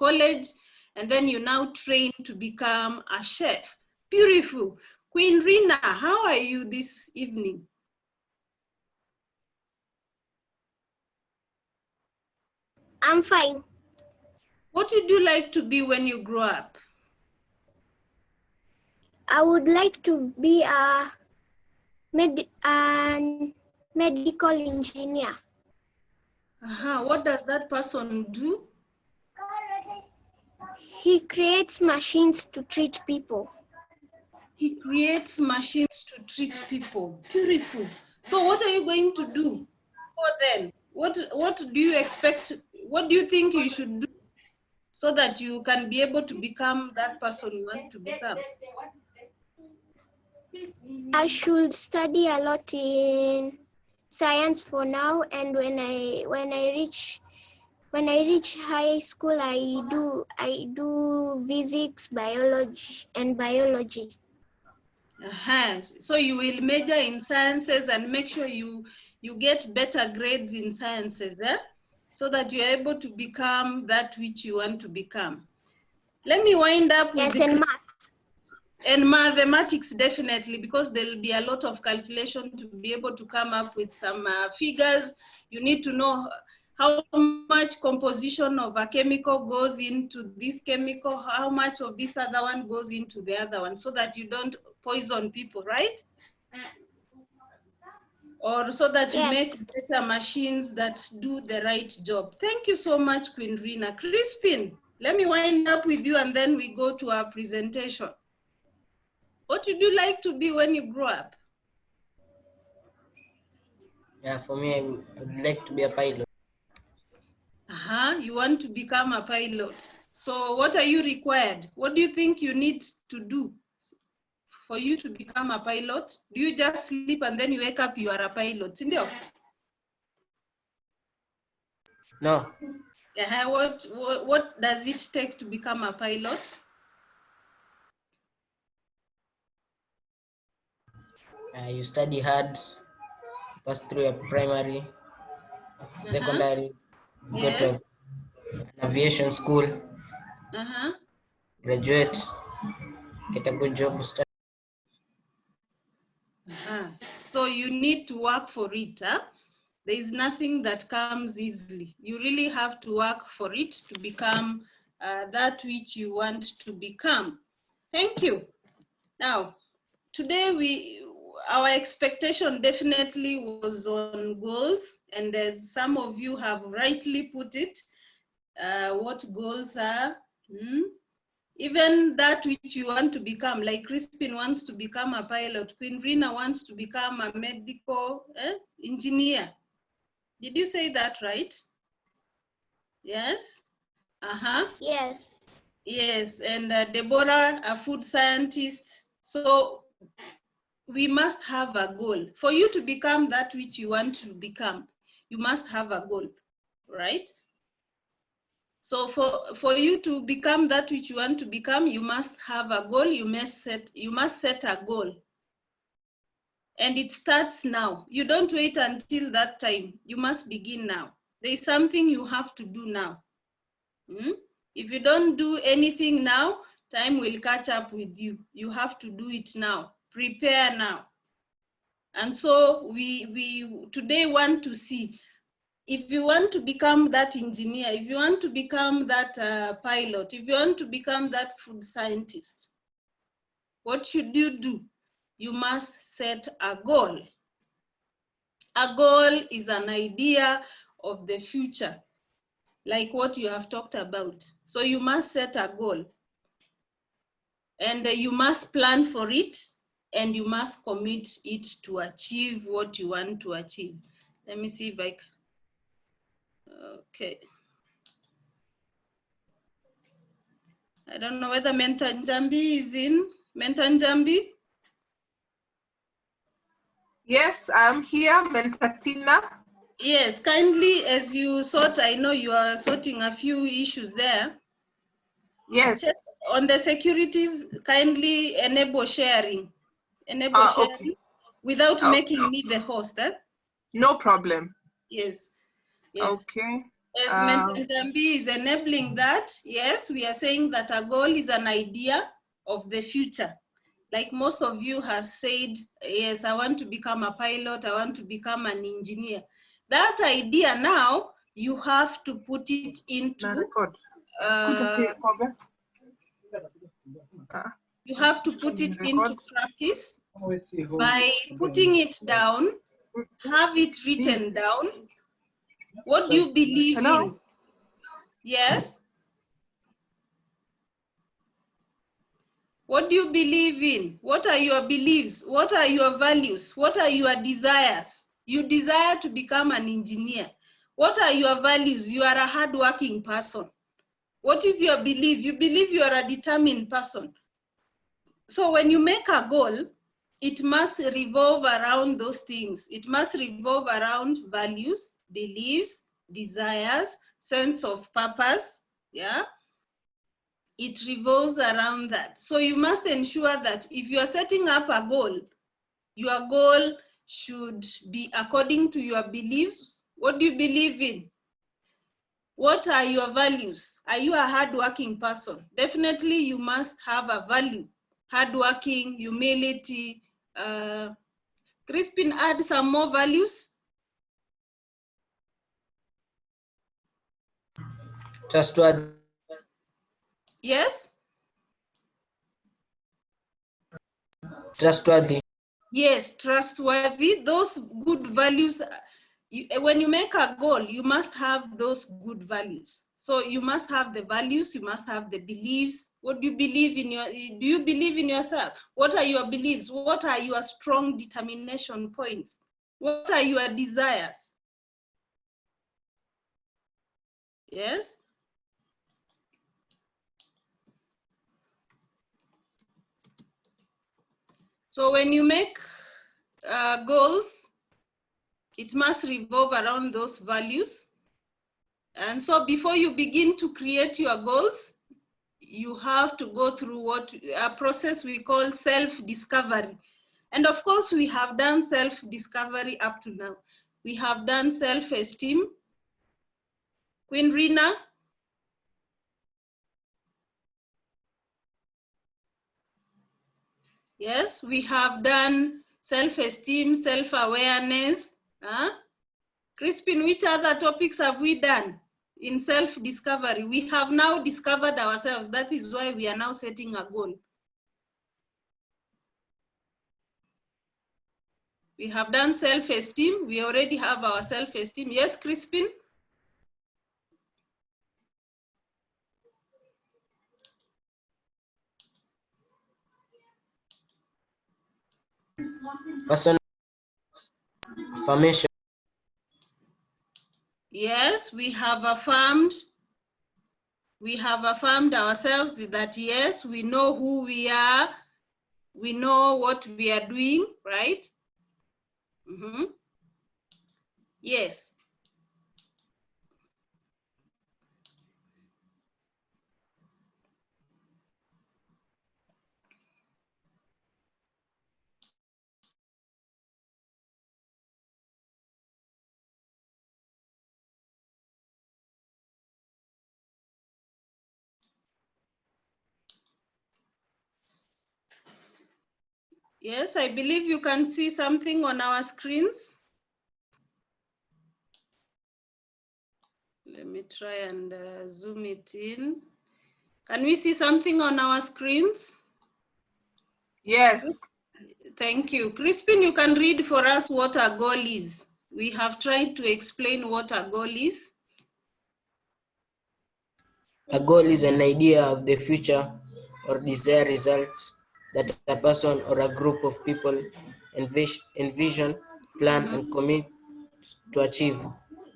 college, and then you now train to become a chef. Beautiful. Queen Rina, how are you this evening? I'm fine. What would you like to be when you grow up? I would like to be a medical engineer. What does that person do? He creates machines to treat people. He creates machines to treat people. Beautiful. So what are you going to do? Then, what do you expect? What do you think you should do so that you can be able to become that person you want to become? I should study a lot in science for now, and when I reach high school, I do physics, biology. So you will major in sciences and make sure you get better grades in sciences, so that you're able to become that which you want to become. Let me wind up with and math. And mathematics, definitely, because there'll be a lot of calculation to be able to come up with some figures. You need to know how much composition of a chemical goes into this chemical, how much of this other one goes into the other one, so that you don't poison people, right? Or so that you make better machines that do the right job. Thank you so much, Queen Rina. Crispin, let me wind up with you and then we go to our presentation. What would you like to be when you grow up? Yeah, for me, I would like to be a pilot. You want to become a pilot. So what are you required? What do you think you need to do for you to become a pilot? Do you just sleep and then you wake up, you are a pilot? No. What does it take to become a pilot? You study hard, pass through your primary, secondary, go to an aviation school, graduate, get a good job. So you need to work for it. There is nothing that comes easily. You really have to work for it to become that which you want to become. Thank you. Now, today our expectation definitely was on goals, and as some of you have rightly put it, what goals are. Even that which you want to become, like Crispin wants to become a pilot, Queen Rina wants to become a medical engineer. Did you say that right? Yes? Yes. Yes, and Deborah, a food scientist. So we must have a goal. For you to become that which you want to become, you must have a goal, right? So for you to become that which you want to become, you must have a goal, you must set a goal. And it starts now. You don't wait until that time. You must begin now. There is something you have to do now. If you don't do anything now, time will catch up with you. You have to do it now. Prepare now. And so we today want to see, if you want to become that engineer, if you want to become that pilot, if you want to become that food scientist, what should you do? You must set a goal. A goal is an idea of the future, like what you have talked about. So you must set a goal, and you must plan for it, and you must commit it to achieve what you want to achieve. Let me see if I can. Okay. I don't know whether Mentor Njambi is in. Mentor Njambi? Yes, I'm here, Mentor Tina. Yes, kindly, as you sort, I know you are sorting a few issues there. Yes. On the securities, kindly enable sharing. Enable sharing, okay, without making me the host. No problem. Yes. Okay. Yes, mentorship is enabling that. Yes, we are saying that a goal is an idea of the future. Like most of you have said, yes, I want to become a pilot, I want to become an engineer. That idea now, you have to put it into, you have to put it into practice by putting it down, have it written down. What do you believe in? Yes? What do you believe in? What are your beliefs? What are your values? What are your desires? You desire to become an engineer. What are your values? You are a hardworking person. What is your belief? You believe you are a determined person. So when you make a goal, it must revolve around those things. It must revolve around values, beliefs, desires, sense of purpose, yeah? It revolves around that. So you must ensure that if you are setting up a goal, your goal should be according to your beliefs. What do you believe in? What are your values? Are you a hardworking person? Definitely you must have a value. Hardworking, humility. Crispin, add some more values. Trustworthy. Yes? Trustworthy. Yes, trustworthy. Those good values. When you make a goal, you must have those good values. So you must have the values, you must have the beliefs. What do you believe in? Do you believe in yourself? What are your beliefs? What are your strong determination points? What are your desires? Yes? So when you make goals, it must revolve around those values. And so before you begin to create your goals, you have to go through a process we call self-discovery. And of course, we have done self-discovery up to now. We have done self-esteem. Queen Rina? Yes, we have done self-esteem, self-awareness. Crispin, which other topics have we done in self-discovery? We have now discovered ourselves. That is why we are now setting a goal. We have done self-esteem. We already have our self-esteem. Yes, Crispin? Personal affirmation. Yes, we have affirmed. We have affirmed ourselves that yes, we know who we are. We know what we are doing, right? Mm-hmm. Yes. Yes, I believe you can see something on our screens. Let me try and zoom it in. Can we see something on our screens? Yes. Thank you. Crispin, you can read for us what a goal is. We have tried to explain what a goal is. A goal is an idea of the future or desired result that a person or a group of people envision, plan, and commit to achieve.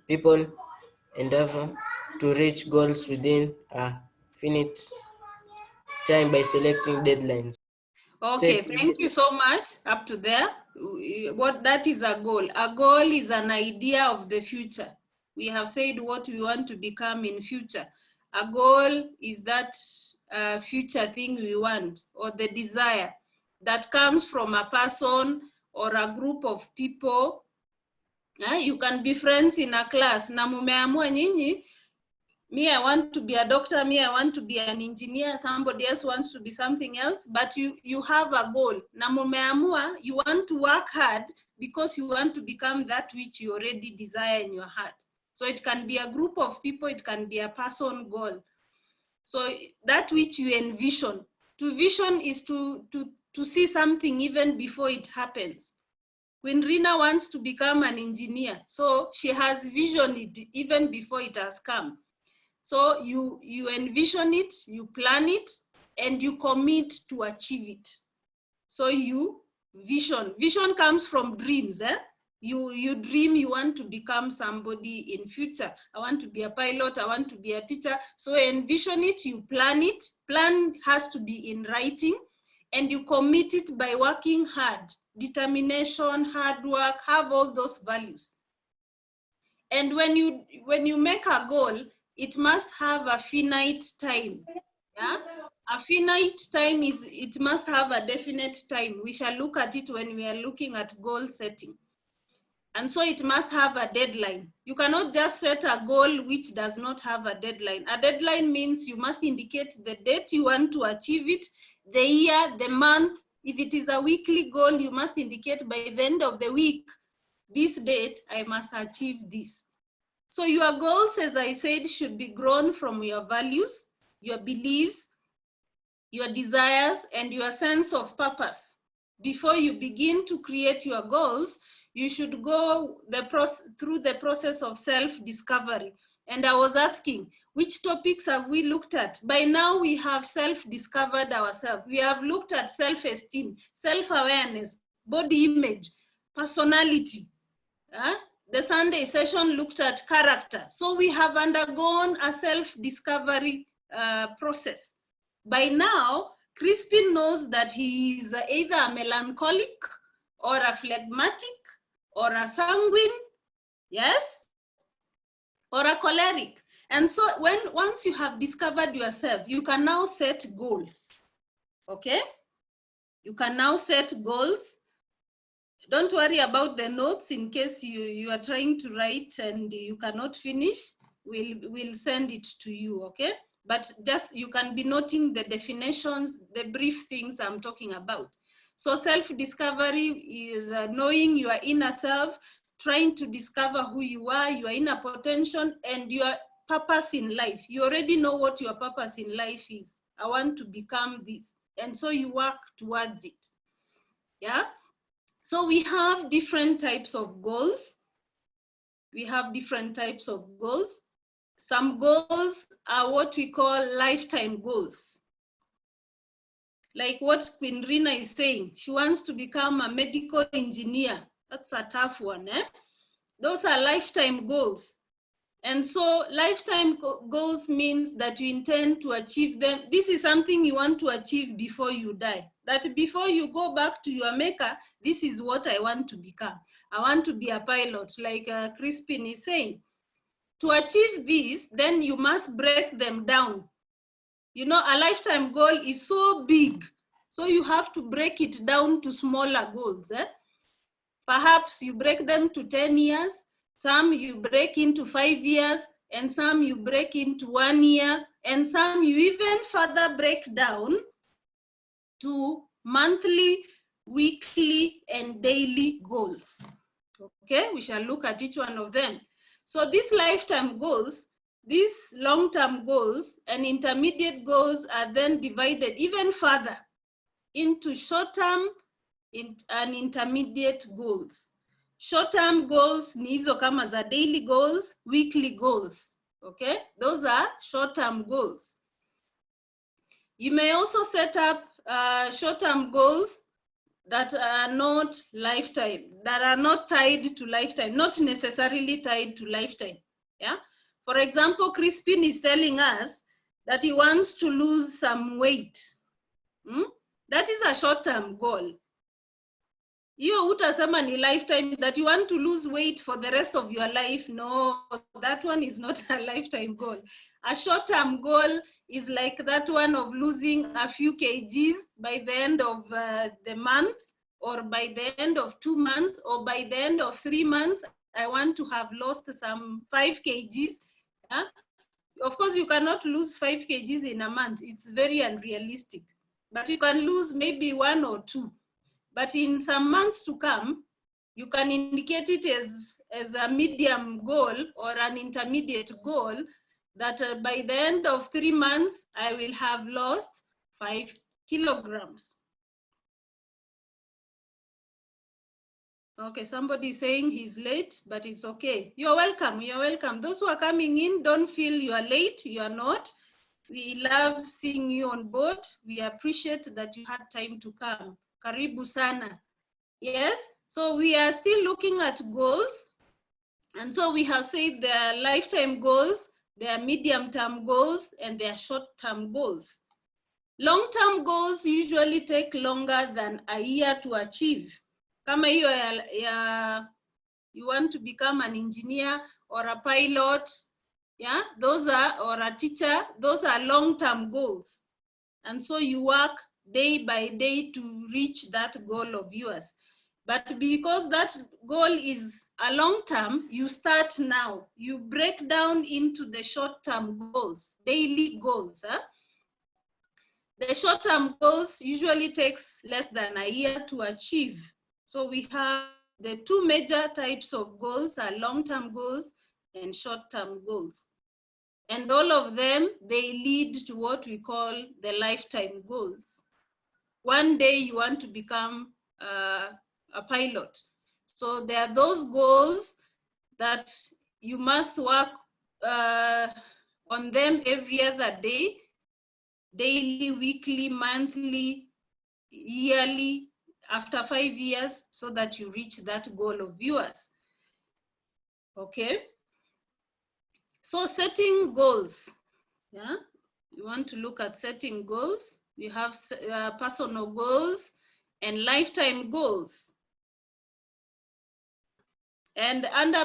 People endeavor to reach goals within a finite time by selecting deadlines. Okay, thank you so much. Up to there. What that is a goal. A goal is an idea of the future. We have said what we want to become in future. A goal is that future thing we want or the desire that comes from a person or a group of people. You can be friends in a class na mumeamua nyinyi Me, I want to be a doctor. Me, I want to be an engineer. Somebody else wants to be something else. But you have a goal. Na mumeamua, you want to work hard because you want to become that which you already desire in your heart. So it can be a group of people. It can be a person goal. So that which you envision. To vision is to see something even before it happens. When Rina wants to become an engineer, so she has visioned it even before it has come. So you envision it, you plan it, and you commit to achieve it. So you vision. Vision comes from dreams. You dream you want to become somebody in future. I want to be a pilot, I want to be a teacher. So envision it, you plan it. Plan has to be in writing, and you commit it by working hard. Determination, hard work, have all those values. And when you make a goal, it must have a finite time. Yeah? A finite time is, it must have a definite time. We shall look at it when we are looking at goal setting. And so it must have a deadline. You cannot just set a goal which does not have a deadline. A deadline means you must indicate the date you want to achieve it, the year, the month. If it is a weekly goal, you must indicate by the end of the week, this date, I must achieve this. So your goals, as I said, should be grown from your values, your beliefs, your desires, and your sense of purpose. Before you begin to create your goals, you should go through the process of self-discovery. And I was asking, which topics have we looked at? By now we have self-discovered ourselves. We have looked at self-esteem, self-awareness, body image, personality. The Sunday session looked at character. So we have undergone a self-discovery process. By now, Crispin knows that he is either a melancholic or a phlegmatic or a sanguine, yes, or a choleric. And so once you have discovered yourself, you can now set goals, okay? You can now set goals. Don't worry about the notes in case you are trying to write and you cannot finish. We'll send it to you, okay? But just you can be noting the definitions, the brief things I'm talking about. So self-discovery is knowing your inner self, trying to discover who you are, your inner potential, and your purpose in life. You already know what your purpose in life is. I want to become this. And so you work towards it, yeah? So we have different types of goals. We have different types of goals. Some goals are what we call lifetime goals. Like what Queen Rina is saying, she wants to become a medical engineer. That's a tough one, eh? Those are lifetime goals. And so lifetime goals means that you intend to achieve them. This is something you want to achieve before you die. That before you go back to your maker, this is what I want to become. I want to be a pilot, like Crispin is saying. To achieve this, then you must break them down. You know, a lifetime goal is so big, so you have to break it down to smaller goals. Perhaps you break them to 10 years, some you break into 5 years, and some you break into 1 year, and some you even further break down to monthly, weekly, and daily goals. Okay, we shall look at each one of them. So these lifetime goals, these long-term goals and intermediate goals are then divided even further into short-term and intermediate goals. Short-term goals ni hizo kama za daily goals, weekly goals, okay? Those are short-term goals. You may also set up short-term goals that are not lifetime, that are not tied to lifetime, not necessarily tied to lifetime, yeah? For example, Crispin is telling us that he wants to lose some weight. That is a short-term goal. You utasema ni lifetime, that you want to lose weight for the rest of your life. No, that one is not a lifetime goal. A short-term goal is like that one of losing a few kgs by the end of the month, or by the end of 2 months, or by the end of 3 months. I want to have lost some 5 kgs. Yeah? Of course, you cannot lose 5 kgs in a month. It's very unrealistic. But you can lose maybe 1 or 2. But in some months to come, you can indicate it as a medium goal or an intermediate goal that by the end of 3 months, I will have lost 5 kilograms. Okay, somebody is saying he's late, but it's okay. You're welcome, you're welcome. Those who are coming in, don't feel you are late, you are not. We love seeing you on board. We appreciate that you had time to come. Karibu sana. Yes, so we are still looking at goals. And so we have said there are lifetime goals, there are medium-term goals, and there are short-term goals. Long-term goals usually take longer than a year to achieve. Kama hiyo you want to become an engineer or a pilot, yeah, those are, or a teacher, those are long-term goals. And so you work day by day to reach that goal of yours. But because that goal is a long-term, you start now. You break down into the short-term goals, daily goals. Huh? The short-term goals usually takes less than a year to achieve. So we have the 2 major types of goals are long-term goals and short-term goals. And all of them, they lead to what we call the lifetime goals. One day you want to become a pilot. So there are those goals that you must work on them every other day, daily, weekly, monthly, yearly, after 5 years, so that you reach that goal of yours. Okay. So setting goals. Yeah, you want to look at setting goals. We have personal goals and lifetime goals. And under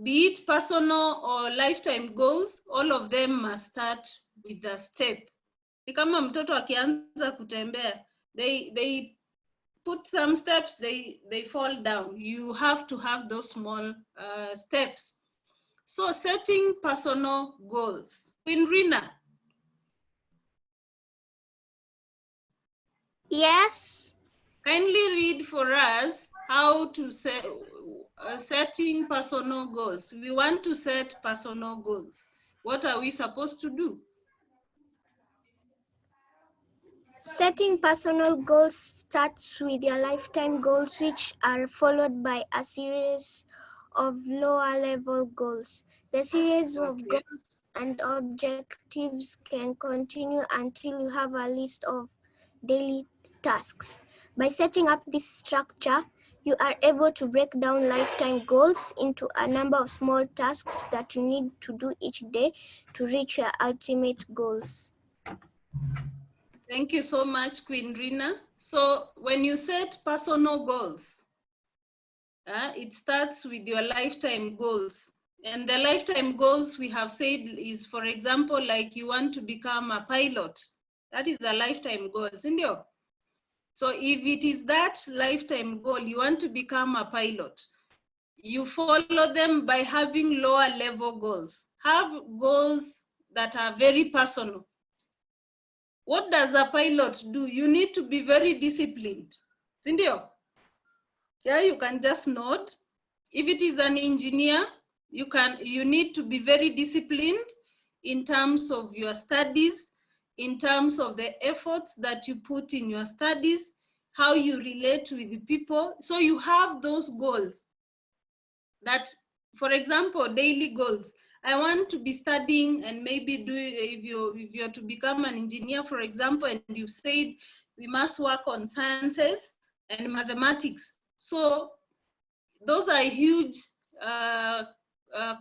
be it personal or lifetime goals, all of them must start with a step. Ni kama mtoto akianza kutembea, they put some steps, they fall down. You have to have those small steps. So setting personal goals. Queen Rina. Yes. Kindly read for us how to set setting personal goals. We want to set personal goals. What are we supposed to do? Setting personal goals starts with your lifetime goals, which are followed by a series of lower level goals. The series of goals and objectives can continue until you have a list of daily tasks. By setting up this structure, you are able to break down lifetime goals into a number of small tasks that you need to do each day to reach your ultimate goals. Thank you so much, Queen Rina. So when you set personal goals, it starts with your lifetime goals. And the lifetime goals we have said is, for example, like you want to become a pilot. That is a lifetime goal, isn't it? So if it is that lifetime goal, you want to become a pilot, you follow them by having lower level goals. Have goals that are very personal. What does a pilot do? You need to be very disciplined. Cindy? Yeah, you can just nod. If it is an engineer, you need to be very disciplined in terms of your studies, in terms of the efforts that you put in your studies, how you relate with the people. So you have those goals that, for example, daily goals. I want to be studying and maybe if you're to become an engineer, for example, and you said we must work on sciences and mathematics. So those are huge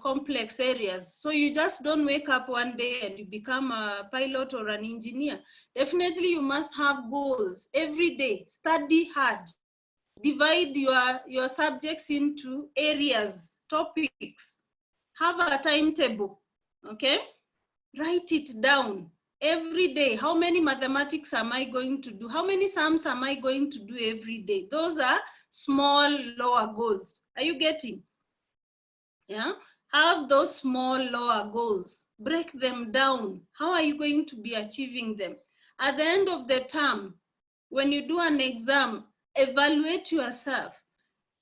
complex areas. So you just don't wake up one day and you become a pilot or an engineer. Definitely you must have goals every day. Study hard. Divide your subjects into areas, topics. Have a timetable, okay? Write it down every day. How many mathematics am I going to do? How many sums am I going to do every day? Those are small, lower goals. Are you getting? Yeah, have those small, lower goals. break them down. How are you going to be achieving them? At the end of the term, when you do an exam, evaluate yourself.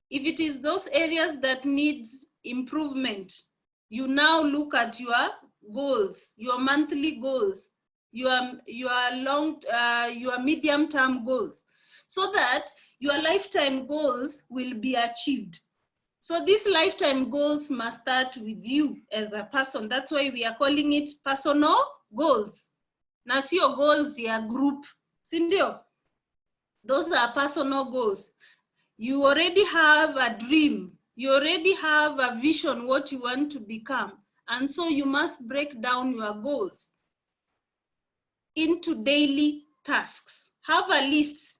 If it is those areas that needs improvement, you now look at your goals, your monthly goals, your medium-term goals, so that your lifetime goals will be achieved. So these lifetime goals must start with you as a person. That's why we are calling it personal goals. Na sio goals ya group, sindio? Those are personal goals. You already have a dream. You already have a vision what you want to become. And so you must break down your goals into daily tasks. Have a list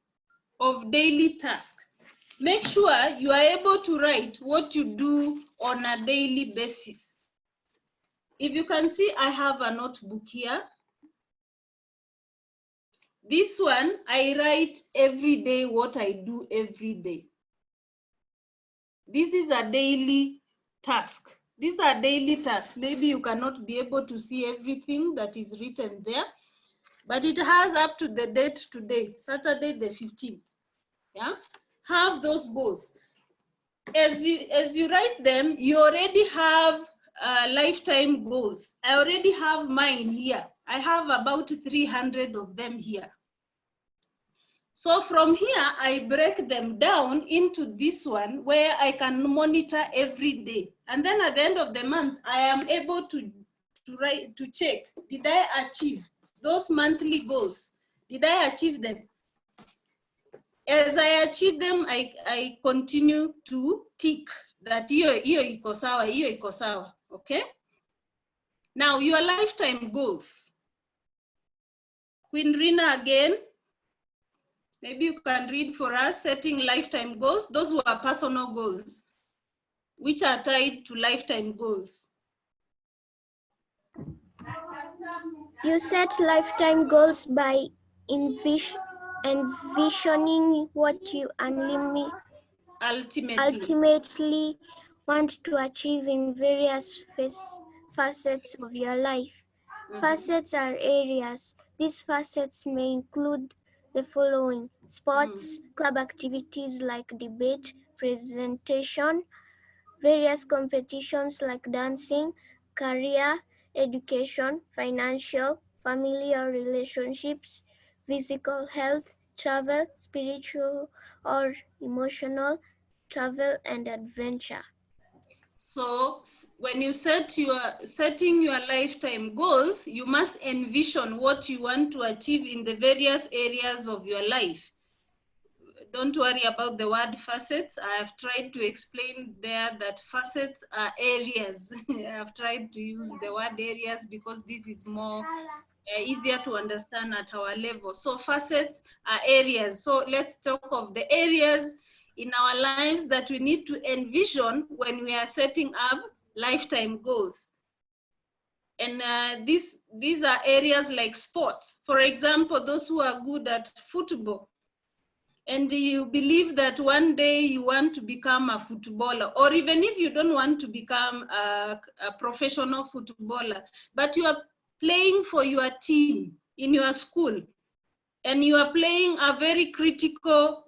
of daily tasks. Make sure you are able to write what you do on a daily basis. If you can see, I have a notebook here. This one, I write every day what I do every day. This is a daily task. These are daily tasks. Maybe you cannot be able to see everything that is written there, but it has up to the date today, Saturday the 15th. Yeah, have those goals. As you write them, you already have lifetime goals. I already have mine here. I have about 300 of them here. So from here, I break them down into this one where I can monitor every day. And then at the end of the month, I am able to check, did I achieve those monthly goals? Did I achieve them? As I achieve them, I continue to tick that iyo iko sawa, okay? Now, your lifetime goals. Queen Rina again. Maybe you can read for us, setting lifetime goals. Those were personal goals, which are tied to lifetime goals. You set lifetime goals by envisioning what you ultimately want to achieve in various facets of your life. Facets are areas. These facets may include the following: sports, club activities like debate, presentation, various competitions like dancing, career, education, financial, family or relationships, physical health, travel, spiritual or emotional, travel and adventure. So when you setting your lifetime goals, you must envision what you want to achieve in the various areas of your life. Don't worry about the word facets. I have tried to explain there that facets are areas. I have tried to use the word areas because this is more easier to understand at our level. So facets are areas. So let's talk of the areas in our lives that we need to envision when we are setting up lifetime goals. And these are areas like sports. For example, those who are good at football, and you believe that one day you want to become a footballer, or even if you don't want to become a professional footballer, but you are playing for your team in your school, and you are playing a very critical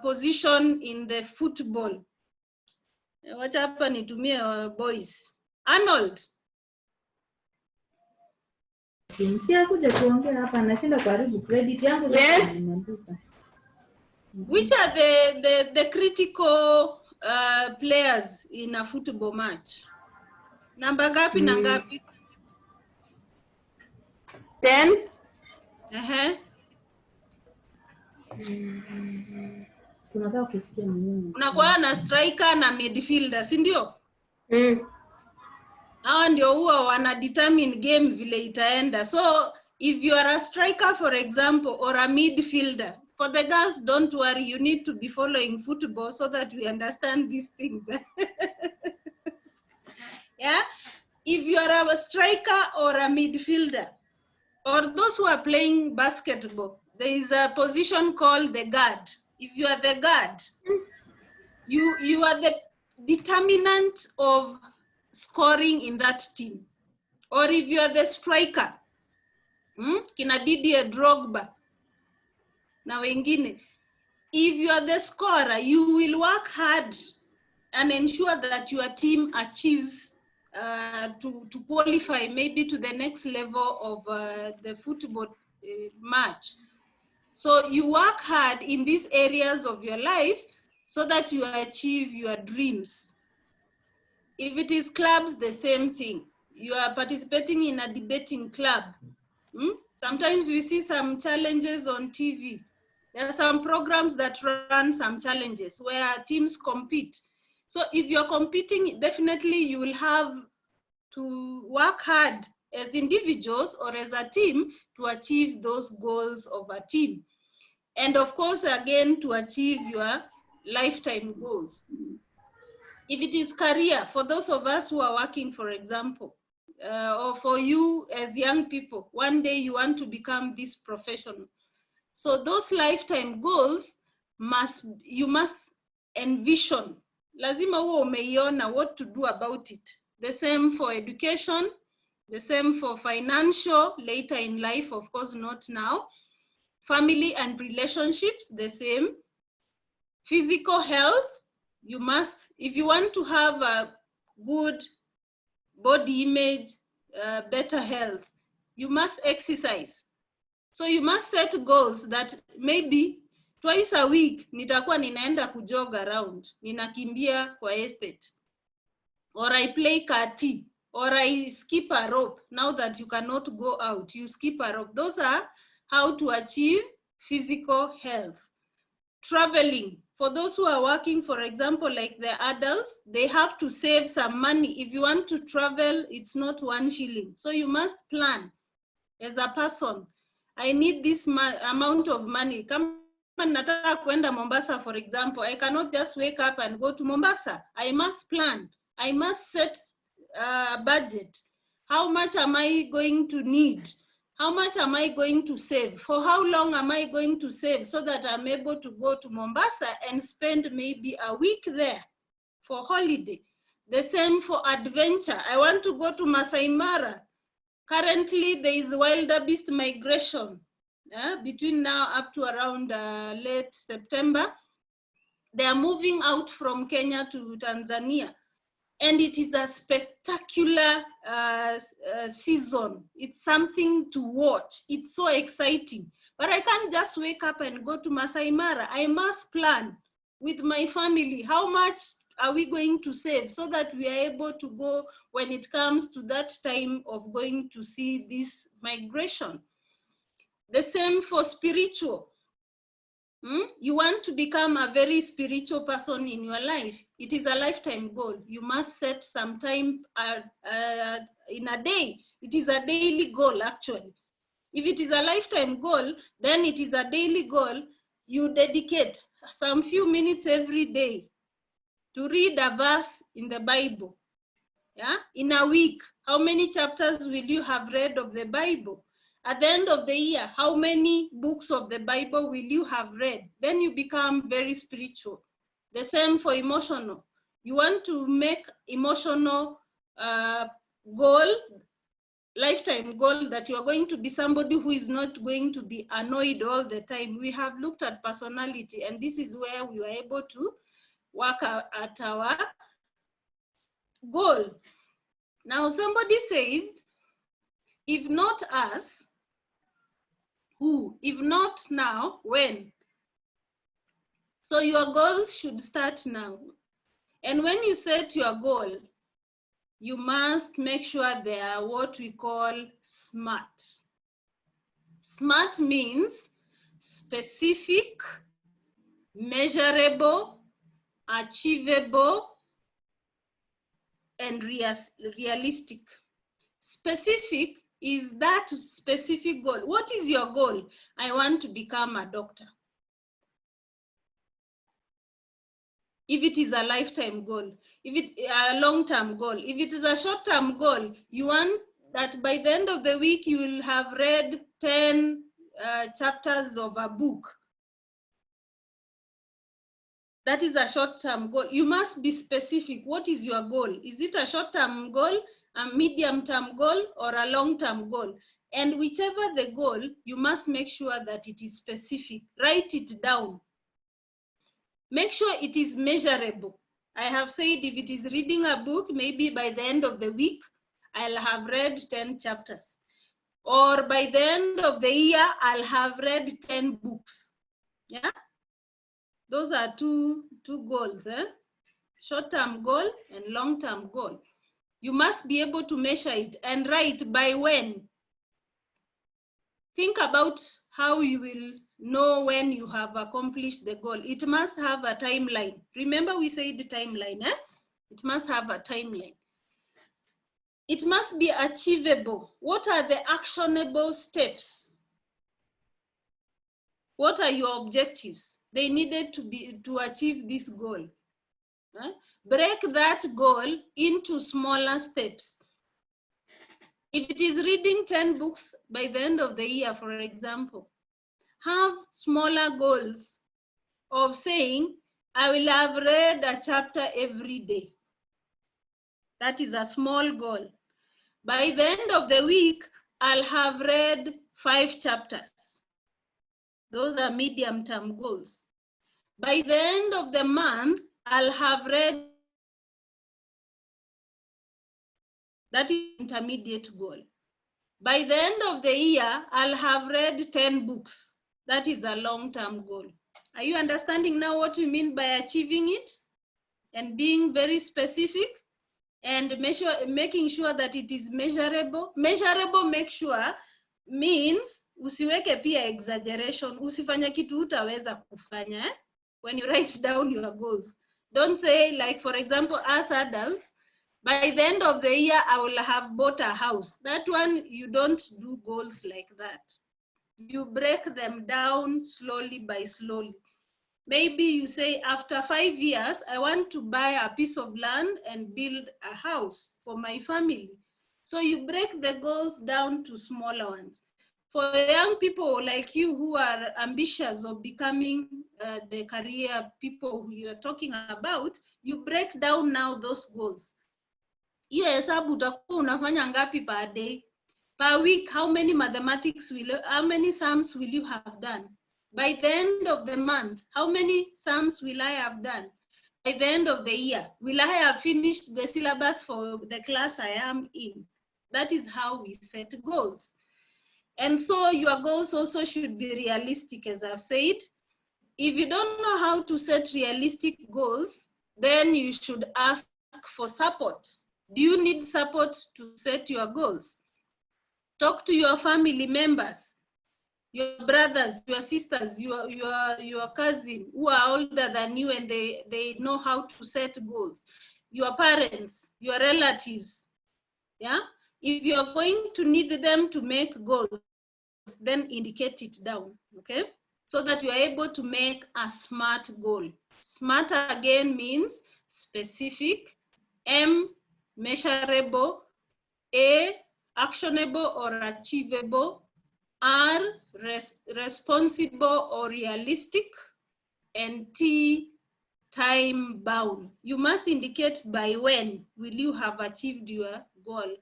position in the football. What happened to me, boys? Arnold. Yes. Which are the critical players in a football match? Namba gapi na ngapi? 10. Unakuwa na striker na midfielder, si ndio? Hawa ndio huwa wana determine game vile itaenda. So if you are a striker, for example, or a midfielder, for the girls, don't worry, you need to be following football so that we understand these things. Yeah, if you are a striker or a midfielder, or those who are playing basketball, there is a position called the guard. If you are the guard, you are the determinant of scoring in that team. Or if you are the striker, kina Didier Drogba, na wengine, if you are the scorer, you will work hard and ensure that your team achieves to qualify maybe to the next level of the football match. So you work hard in these areas of your life so that you achieve your dreams. If it is clubs, the same thing. You are participating in a debating club. Sometimes we see some challenges on TV. There are some programs that run some challenges where teams compete. So if you're competing, definitely you will have to work hard as individuals or as a team to achieve those goals of a team. And of course, again, to achieve your lifetime goals. If it is career, for those of us who are working, for example, or for you as young people, one day you want to become this professional. So those lifetime goals you must envision. Lazima uwe umeiona what to do about it. The same for education, the same for financial, later in life, of course, not now. Family and relationships, the same. Physical health, you must, if you want to have a good body image, better health, you must exercise. So you must set goals that maybe twice a week, nitakuwa ninaenda kujog around, ninakimbia kwa estate. Or I play kati, or I skip a rope. Now that you cannot go out, you skip a rope. Those are how to achieve physical health. Traveling, for those who are working, for example, like the adults, they have to save some money. If you want to travel, it's not 1 shilling. So you must plan as a person. I need this amount of money. Kama nataka kwenda Mombasa, for example, I cannot just wake up and go to Mombasa. I must plan. I must set a budget. How much am I going to need? How much am I going to save? For how long am I going to save so that I'm able to go to Mombasa and spend maybe a week there for holiday? The same for adventure. I want to go to Masai Mara. Currently, there is wildebeest migration between now up to around late September. They are moving out from Kenya to Tanzania. And it is a spectacular season. It's something to watch. It's so exciting. But I can't just wake up and go to Masai Mara. I must plan with my family. How much are we going to save so that we are able to go when it comes to that time of going to see this migration? The same for spiritual. You want to become a very spiritual person in your life. It is a lifetime goal. You must set some time in a day. It is a daily goal, actually. If it is a lifetime goal, then it is a daily goal. You dedicate some few minutes every day to read a verse in the Bible. Yeah? In a week, how many chapters will you have read of the Bible? At the end of the year, how many books of the Bible will you have read? Then you become very spiritual. The same for emotional. You want to make emotional goal, lifetime goal, that you are going to be somebody who is not going to be annoyed all the time. We have looked at personality, and this is where we were able to work at our goal. Now, somebody said, if not us, who? If not now, when? So your goals should start now. And when you set your goal, you must make sure they are what we call SMART. SMART means specific, measurable, achievable, and realistic. Specific is that specific goal. What is your goal? I want to become a doctor. If it is a lifetime goal, if it is a long-term goal, if it is a short-term goal, you want that by the end of the week, you will have read 10 chapters of a book. That is a short-term goal. You must be specific. What is your goal? Is it a short-term goal? a medium-term goal or a long-term goal. And whichever the goal, you must make sure that it is specific. Write it down. Make sure it is measurable. I have said if it is reading a book, maybe by the end of the week, I'll have read 10 chapters. Or by the end of the year, I'll have read 10 books. Yeah? Those are two goals, short-term goal and long-term goal. You must be able to measure it and write by when. Think about how you will know when you have accomplished the goal. It must have a timeline. Remember we said the timeline, It must have a timeline. It must be achievable. What are the actionable steps? What are your objectives? They needed to achieve this goal. Break that goal into smaller steps. If it is reading 10 books by the end of the year, for example, have smaller goals of saying, I will have read a chapter every day. That is a small goal. By the end of the week, I'll have read 5 chapters. Those are medium-term goals. By the end of the month, I'll have read. That is intermediate goal. By the end of the year, I'll have read 10 books. That is a long-term goal. Are you understanding now what we mean by achieving it and being very specific and making sure that it is measurable? Measurable, make sure, means usiweke pia exaggeration. Usifanya kitu utaweza kufanya when you write down your goals. Don't say, like, for example, as adults, by the end of the year, I will have bought a house. That one, you don't do goals like that. You break them down slowly by slowly. Maybe you say, after 5 years, I want to buy a piece of land and build a house for my family. So you break the goals down to smaller ones. For young people like you who are ambitious of becoming the career people who you are talking about, you break down now those goals. Hiyo hesabu utakuwa unafanya ngapi per day? Per week, how many sums will you have done? By the end of the month, how many sums will I have done? By the end of the year, will I have finished the syllabus for the class I am in? That is how we set goals. And so your goals also should be realistic, as I've said. If you don't know how to set realistic goals, then you should ask for support. Do you need support to set your goals? Talk to your family members, your brothers, your sisters, your cousin who are older than you and they know how to set goals. Your parents, your relatives, yeah? If you're going to need them to make goals, then indicate it down, okay? So that you are able to make a SMART goal. SMART again means specific, M, measurable, A, actionable or achievable, R, responsible or realistic, and T, time bound. You must indicate by when will you have achieved your goal.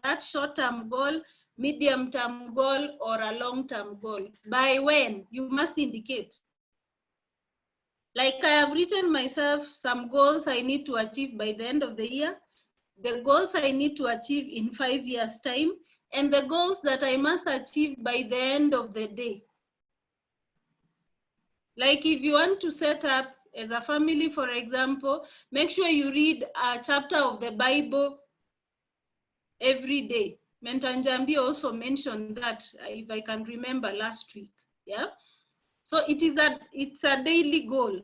That short-term goal, medium-term goal, or a long-term goal. By when, you must indicate. Like I have written myself some goals I need to achieve by the end of the year, the goals I need to achieve in 5 years' time, and the goals that I must achieve by the end of the day. Like if you want to set up as a family, for example, make sure you read a chapter of the Bible every day. Mentanjambi also mentioned that, if I can remember, last week. Yeah. So it's a daily goal.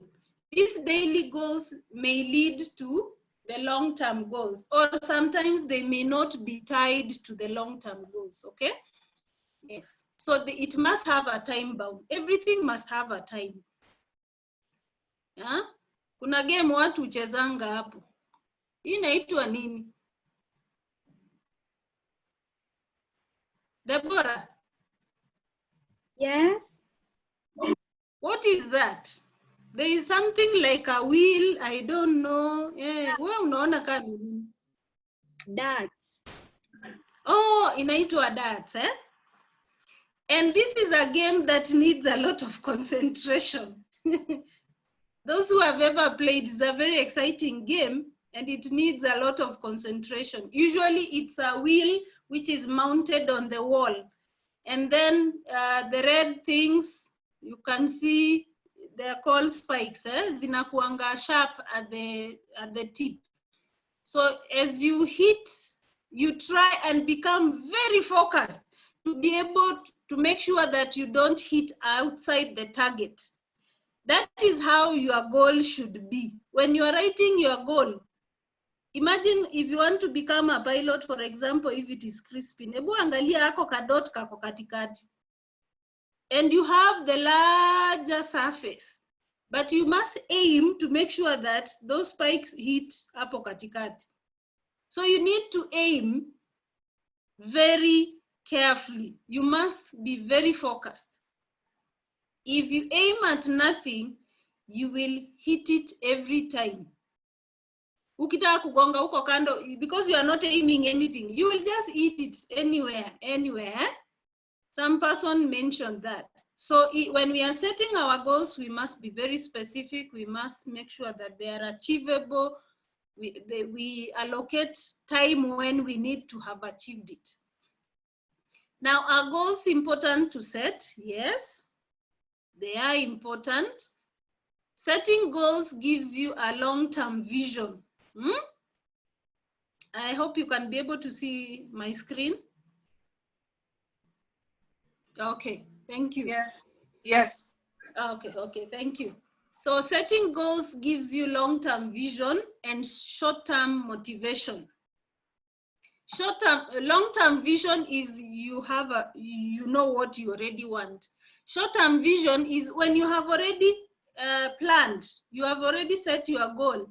These daily goals may lead to the long-term goals, or sometimes they may not be tied to the long-term goals. Okay. Yes. So it must have a time bound. Everything must have a time. Yeah. Kuna game watu uchezanga hapo. Hii inaitwa nini? Deborah. Yes. What is that? There is something like a wheel. I don't know. Wewe unaona kama nini? Darts. Oh, inaitwa darts, eh? And this is a game that needs a lot of concentration. Those who have ever played, it's a very exciting game and it needs a lot of concentration. Usually it's a wheel which is mounted on the wall. And then the red things, you can see, they're called spikes, eh? Zinakuanga sharp at the tip. So as you hit, you try and become very focused to be able to make sure that you don't hit outside the target. That is how your goal should be. When you are writing your goal, imagine if you want to become a pilot, for example, if it is Crispin, ebu angalia ako kadot kako katikati. And you have the larger surface, but you must aim to make sure that those spikes hit hapo katikati. So you need to aim very carefully. You must be very focused. If you aim at nothing, you will hit it every time. Ukitaka kugonga huko kando, because you are not aiming anything, you will just hit it anywhere. Some person mentioned that. So when we are setting our goals, we must be very specific. We must make sure that they are achievable. We allocate time when we need to have achieved it. Now, are goals important to set? Yes, they are important. Setting goals gives you a long-term vision. I hope you can be able to see my screen. Okay, thank you. Yes. Okay, thank you. So setting goals gives you long-term vision and short-term motivation. Long-term vision is you know what you already want. Short-term vision is when you have already planned, you have already set your goal.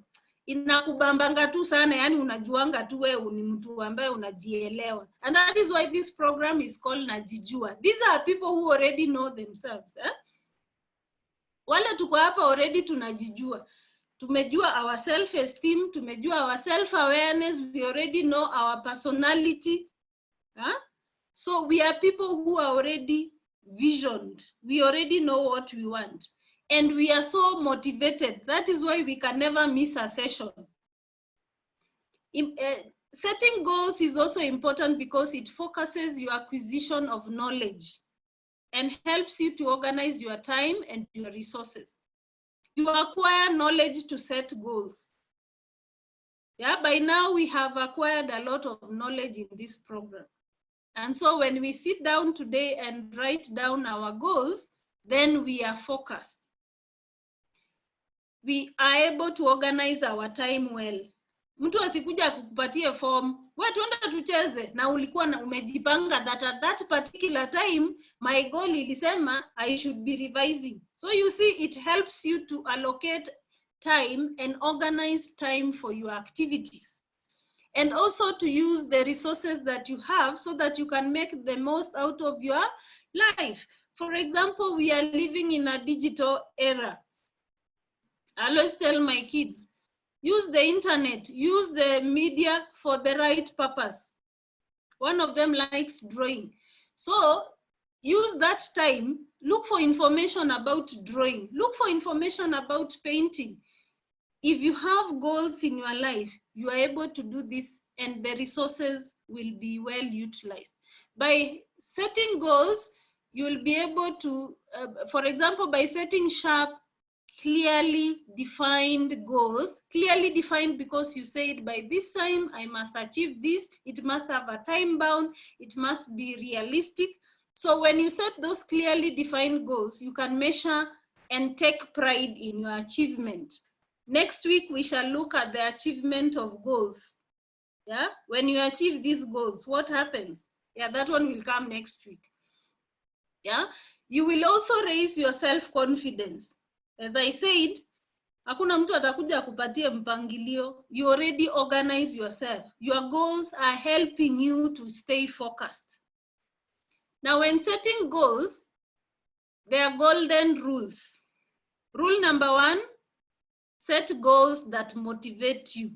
Inakubambanga tu sana, yani unajuanga tu wewe ni mtu ambaye unajielewa. And that is why this program is called NAJIJUA. These are people who already know themselves. Wale tuko hapa already tunajijua. Tumejua our self-esteem, tumejua our self-awareness, we already know our personality. So we are people who are already visioned. We already know what we want. And we are so motivated. That is why we can never miss a session. Setting goals is also important because it focuses your acquisition of knowledge and helps you to organize your time and your resources. You acquire knowledge to set goals. Yeah, by now we have acquired a lot of knowledge in this program. And so when we sit down today and write down our goals, then we are focused. We are able to organize our time well. Mtu asikuja kukupatie form, wewe tuenda tucheze, na ulikuwa umejipanga that at that particular time, my goal ilisema I should be revising. So you see, it helps you to allocate time and organize time for your activities. And also to use the resources that you have so that you can make the most out of your life. For example, we are living in a digital era. I always tell my kids, use the internet, use the media for the right purpose. One of them likes drawing. So use that time, look for information about drawing, look for information about painting. If you have goals in your life, you are able to do this and the resources will be well utilized. By setting goals, you will be able to, for example, by setting sharp, clearly defined goals, clearly defined because you said by this time I must achieve this, it must have a time bound, it must be realistic. So when you set those clearly defined goals, you can measure and take pride in your achievement. Next week, we shall look at the achievement of goals. Yeah, when you achieve these goals, what happens? Yeah, that one will come next week. Yeah, you will also raise your self-confidence. As I said, hakuna mtu atakuja kupatie mpangilio. You already organize yourself. Your goals are helping you to stay focused. Now, when setting goals, there are golden rules. Rule number 1, set goals that motivate you.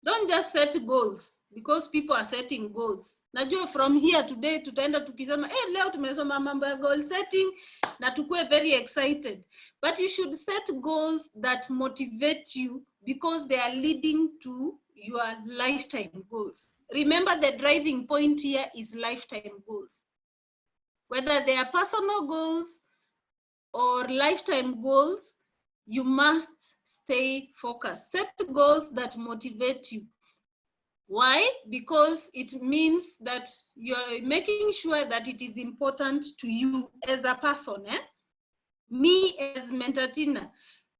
Don't just set goals because people are setting goals. Najua from here today tutaenda tukisema leo tumesoma mambo ya goal setting na tukue very excited. But you should set goals that motivate you because they are leading to your lifetime goals. Remember, the driving point here is lifetime goals. Whether they are personal goals or lifetime goals, you must stay focused. Set goals that motivate you. Why? Because it means that you're making sure that it is important to you as a person. Me as Mentortina,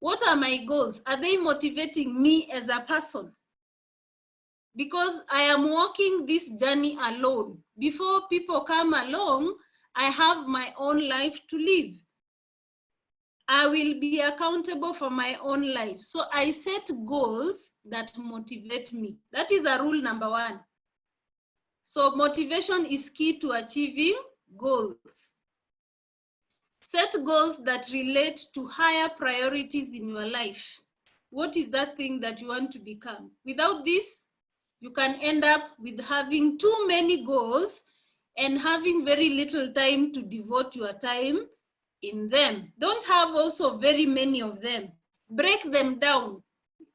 what are my goals? Are they motivating me as a person? Because I am walking this journey alone. Before people come along, I have my own life to live. I will be accountable for my own life. So I set goals that motivate me. That is a rule number 1. So motivation is key to achieving goals. Set goals that relate to higher priorities in your life. What is that thing that you want to become? Without this, you can end up with having too many goals and having very little time to devote your time in them. Don't have also very many of them. Break them down.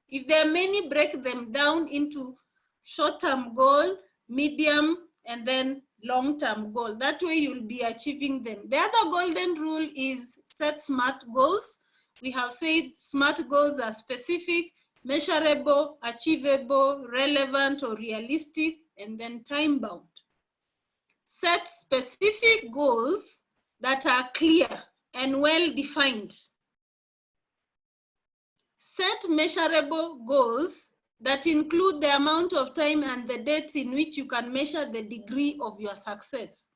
If there are many, break them down into short-term goal, medium, and then long-term goal. That way you'll be achieving them. The other golden rule is set SMART goals. We have said SMART goals are specific, measurable, achievable, relevant or realistic, and then time-bound. Set specific goals that are clear and well-defined. Set measurable goals that include the amount of time and the dates in which you can measure the degree of your success.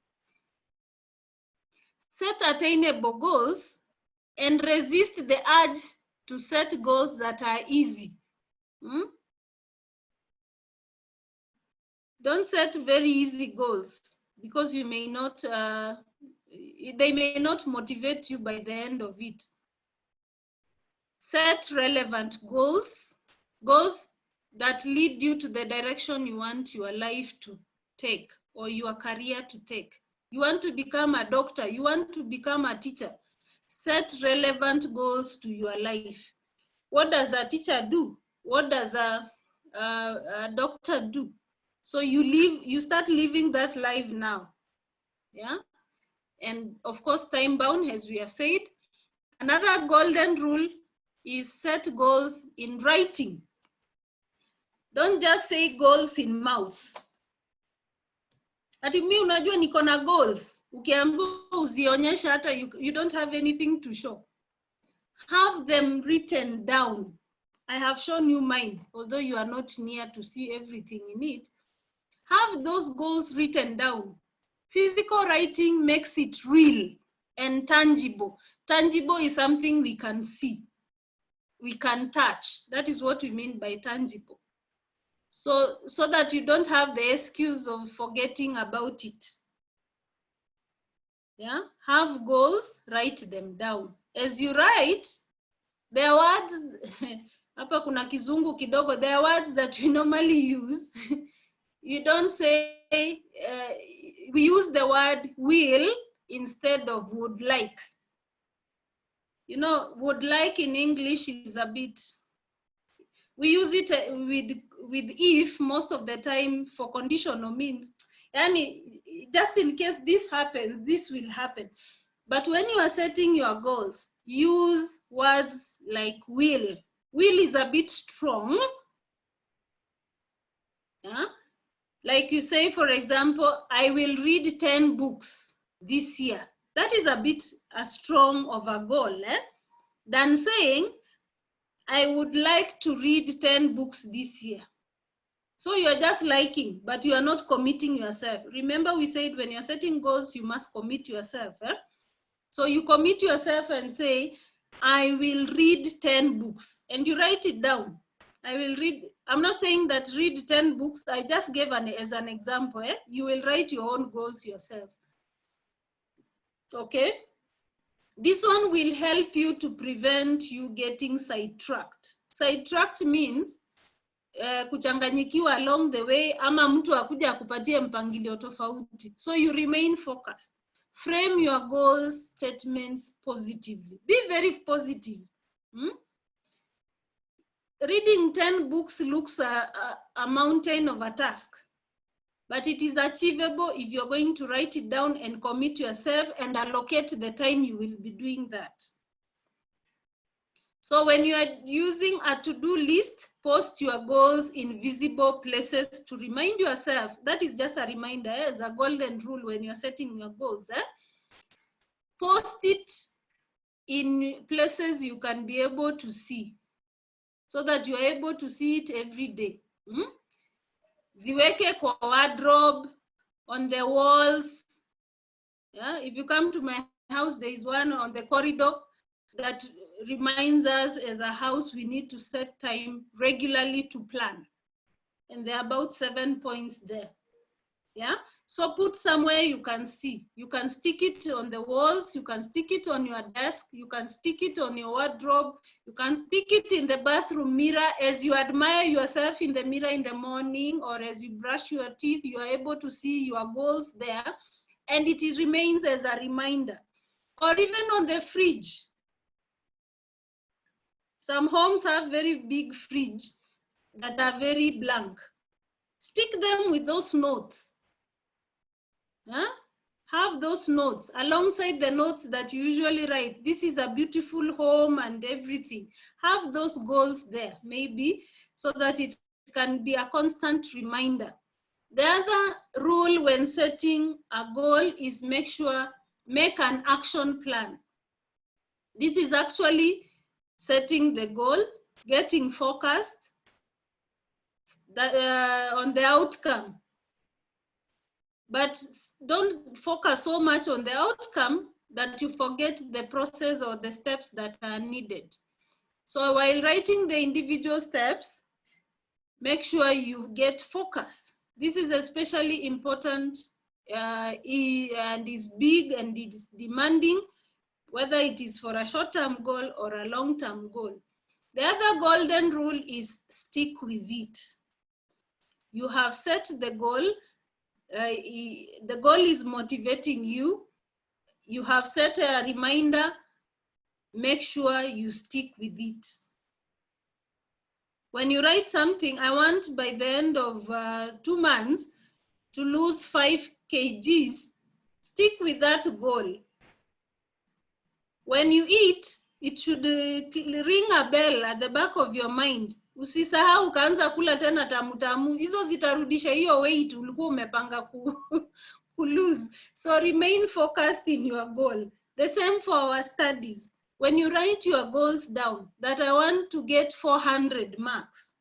Set attainable goals and resist the urge to set goals that are easy. Don't set very easy goals because you may not, they may not motivate you by the end of it. Set relevant goals, goals that lead you to the direction you want your life to take or your career to take. You want to become a doctor, you want to become a teacher. Set relevant goals to your life. What does a teacher do? What does a doctor do? So you start living that life now. Yeah. And of course, time bound, as we have said. Another golden rule is set goals in writing. Don't just say goals in mouth. Ati mimi unajua niko na goals. Ukiambiwa uzionyesha hata you don't have anything to show. Have them written down. I have shown you mine, although you are not near to see everything in it. Have those goals written down. Physical writing makes it real and tangible. Tangible is something we can see, we can touch. That is what we mean by tangible. So that you don't have the excuse of forgetting about it. Yeah, have goals, write them down. As you write, there are words, hapa kuna kizungu kidogo, there are words that we normally use. You don't say, we use the word will instead of would like. You know, would like in English is a bit, we use it with if most of the time for conditional means, and just in case this happens, this will happen. But when you are setting your goals, use words like will. Will is a bit strong. Yeah? Like you say, for example, I will read 10 books this year. That is a bit strong of a goal, than saying, I would like to read 10 books this year. So you're just liking, but you are not committing yourself. Remember we said when you're setting goals, you must commit yourself. So you commit yourself and say, I will read 10 books, and you write it down. I will read, I'm not saying that read 10 books, I just gave as an example. You will write your own goals yourself. Okay? This one will help you to prevent you getting sidetracked. Sidetracked means kuchanganyikiwa along the way, ama mtu akuja akupatie mpangilio tofauti. So you remain focused. Frame your goals, statements positively. Be very positive. Reading 10 books looks a mountain of a task, but it is achievable if you're going to write it down and commit yourself and allocate the time you will be doing that. So when you are using a to-do list, post your goals in visible places to remind yourself. That is just a reminder, as a golden rule when you're setting your goals. Post it in places you can be able to see, so that you are able to see it every day. Ziweke kwa wardrobe, on the walls. Yeah, if you come to my house, there is one on the corridor that reminds us as a house we need to set time regularly to plan. And there are about 7 points there. Yeah, so put somewhere you can see. You can stick it on the walls, you can stick it on your desk, you can stick it on your wardrobe, you can stick it in the bathroom mirror. As you admire yourself in the mirror in the morning, or as you brush your teeth, you are able to see your goals there, and it remains as a reminder. Or even on the fridge. Some homes have very big fridge that are very blank. Stick them with those notes. Have those notes alongside the notes that you usually write. This is a beautiful home and everything. Have those goals there, maybe, so that it can be a constant reminder. The other rule when setting a goal is make an action plan. This is actually setting the goal, getting focused on the outcome. But don't focus so much on the outcome that you forget the process or the steps that are needed. So while writing the individual steps, make sure you get focus. This is especially important and is big and it is demanding, whether it is for a short-term goal or a long-term goal. The other golden rule is stick with it. You have set the goal. The goal is motivating you. You have set a reminder. Make sure you stick with it. When you write something, I want by the end of 2 months to lose 5 kgs, stick with that goal. When you eat, it should ring a bell at the back of your mind. Usisahau ukaanza kula tena tamu. Hizo zitarudisha hiyo weight ulikuwa umepanga ku lose. So remain focused in your goal. The same for our studies. When you write your goals down, that I want to get 400 marks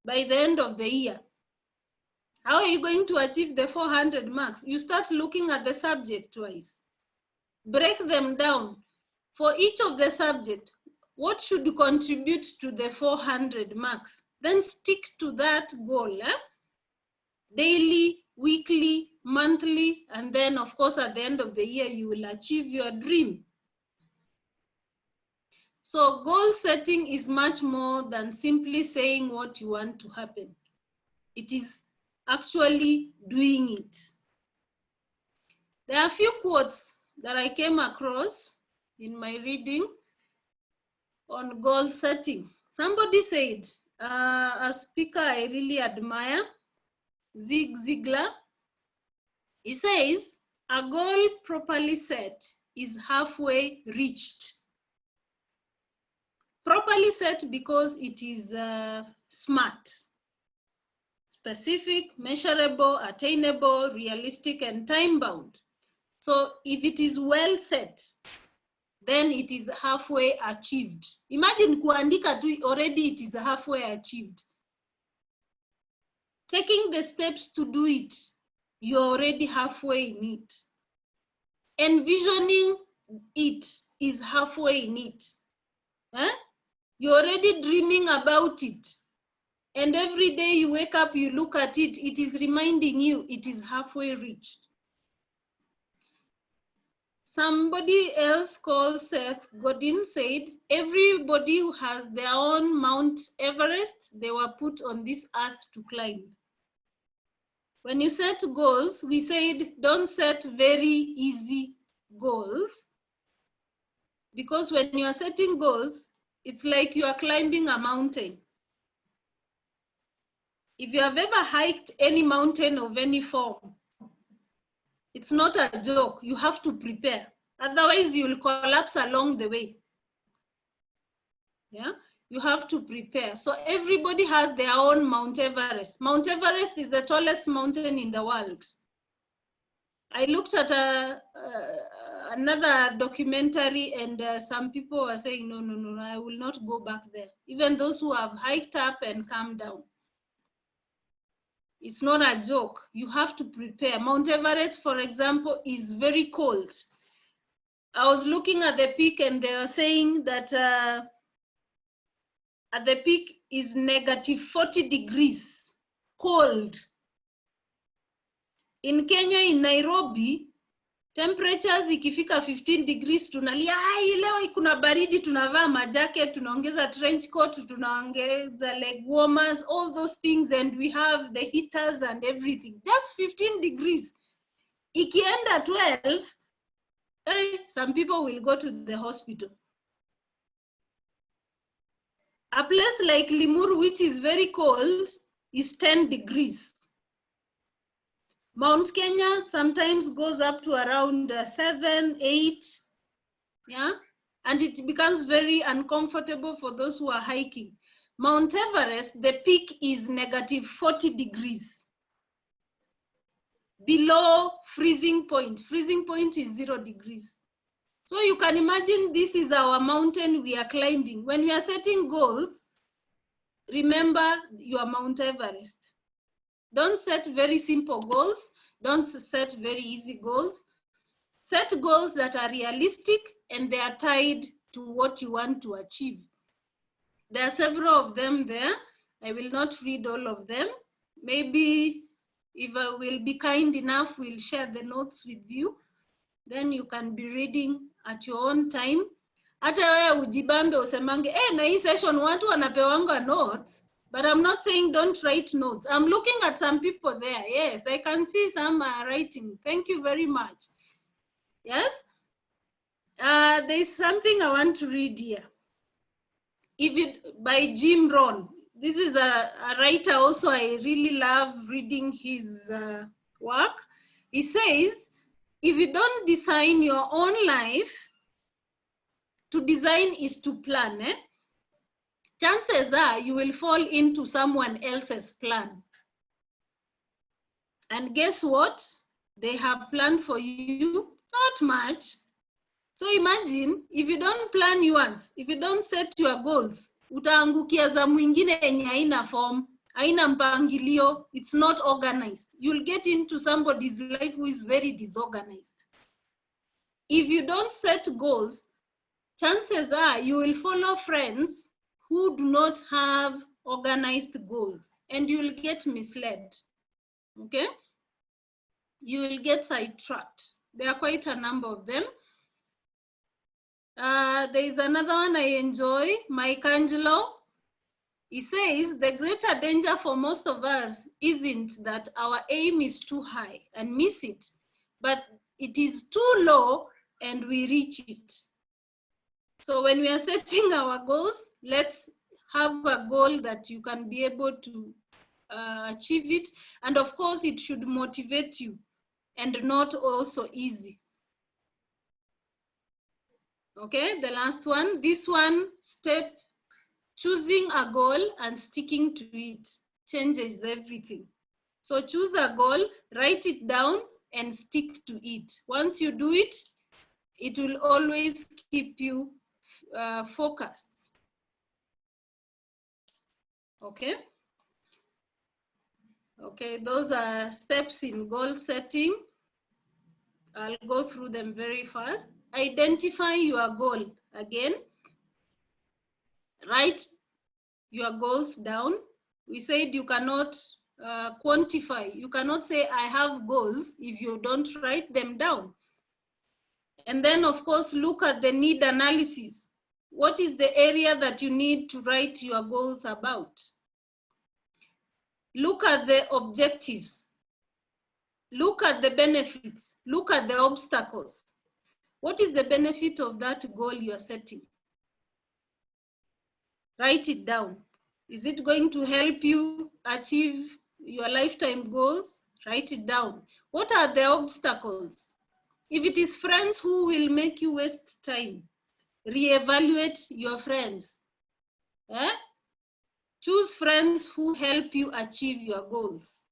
by the end of the year. How are you going to achieve the 400 marks? You start looking at the subject twice. Break them down. For each of the subject, what should contribute to the 400 marks? Then stick to that goal. Daily, weekly, monthly, and then of course at the end of the year, you will achieve your dream. So goal setting is much more than simply saying what you want to happen. It is actually doing it. There are a few quotes that I came across in my reading on goal setting. Somebody said, a speaker I really admire, Zig Ziglar, he says, a goal properly set is halfway reached. Properly set because it is smart, specific, measurable, attainable, realistic, and time-bound. So if it is well set, then it is halfway achieved. Imagine kuandika tu, already it is halfway achieved. Taking the steps to do it, you're already halfway in it. Envisioning it is halfway in it. You're already dreaming about it. And every day you wake up, you look at it, it is reminding you it is halfway reached. Somebody else called Seth Godin said, everybody who has their own Mount Everest, they were put on this earth to climb. When you set goals, we said don't set very easy goals, because when you are setting goals, it's like you are climbing a mountain. If you have ever hiked any mountain of any form, it's not a joke. You have to prepare. Otherwise, you will collapse along the way. Yeah, you have to prepare. So everybody has their own Mount Everest. Mount Everest is the tallest mountain in the world. I looked at another documentary, and some people were saying, no, I will not go back there. Even those who have hiked up and come down. It's not a joke. You have to prepare. Mount Everest, for example, is very cold. I was looking at the peak, and they were saying that at the peak is -40 degrees, cold. In Kenya, in Nairobi, temperatures ikifika 15 degrees, tunalia, leo kuna baridi, tunavaa majacket, tunaongeza trench coat, tunaongeza leg warmers, all those things, and we have the heaters and everything. Just 15 degrees. Ikienda 12, some people will go to the hospital. A place like Limuru, which is very cold, is 10 degrees. Mount Kenya sometimes goes up to around 7, 8, yeah? And it becomes very uncomfortable for those who are hiking. Mount Everest, the peak is -40 degrees. Below freezing point. Freezing point is 0 degrees. So you can imagine this is our mountain we are climbing. When we are setting goals, remember your Mount Everest. Don't set very simple goals. Don't set very easy goals. Set goals that are realistic and they are tied to what you want to achieve. There are several of them there. I will not read all of them. Maybe if I will be kind enough, we'll share the notes with you. Then you can be reading at your own time. Hata wewe ujibambe usemange, na hii session watu wanapewanga notes. But I'm not saying don't write notes. I'm looking at some people there. Yes, I can see some are writing. Thank you very much. Yes? There's something I want to read here. By Jim Rohn. This is a writer also. I really love reading his work. He says, if you don't design your own life, to design is to plan. Chances are you will fall into someone else's plan. And guess what? They have planned for you, not much. So imagine if you don't plan yours, if you don't set your goals, utaangukia za mwingine yenye haina form, haina mpangilio, it's not organized. You'll get into somebody's life who is very disorganized. If you don't set goals, chances are you will follow friends who do not have organized goals, and you will get misled, okay? You will get sidetracked. There are quite a number of them. There is another one I enjoy, Michelangelo. He says, the greater danger for most of us isn't that our aim is too high and miss it, but it is too low and we reach it. So when we are setting our goals, let's have a goal that you can be able to achieve it. And of course, it should motivate you and not also easy. Okay, the last one, this one step, choosing a goal and sticking to it changes everything. So choose a goal, write it down and stick to it. Once you do it, it will always keep you focused. Okay. Okay, those are steps in goal setting. I'll go through them very fast. Identify your goal. Again, write your goals down. We said you cannot quantify. You cannot say I have goals if you don't write them down. And then, of course, look at the need analysis. What is the area that you need to write your goals about? Look at the objectives. Look at the benefits. Look at the obstacles. What is the benefit of that goal you are setting? Write it down. Is it going to help you achieve your lifetime goals? Write it down. What are the obstacles? If it is friends who will make you waste time, reevaluate your friends. Choose friends who help you achieve your goals.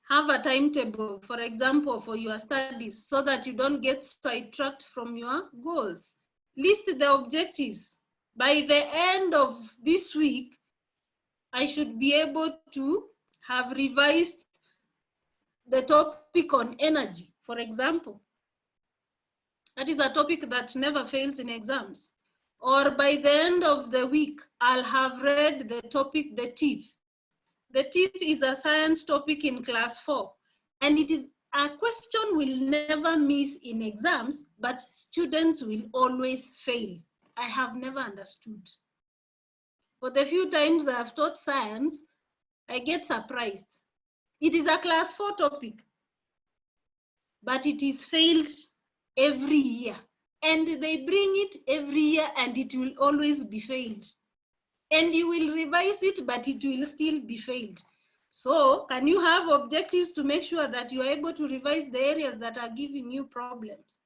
Have a timetable, for example, for your studies so that you don't get sidetracked from your goals. List the objectives. By the end of this week, I should be able to have revised the topic on energy, for example. That is a topic that never fails in exams. Or by the end of the week, I'll have read the topic, the teeth. The teeth is a science topic in class 4, and it is a question we'll never miss in exams, but students will always fail. I have never understood. For the few times I've taught science, I get surprised. It is a class 4 topic, but it is failed every year. And they bring it every year and it will always be failed. And you will revise it, but it will still be failed. So can you have objectives to make sure that you are able to revise the areas that are giving you problems?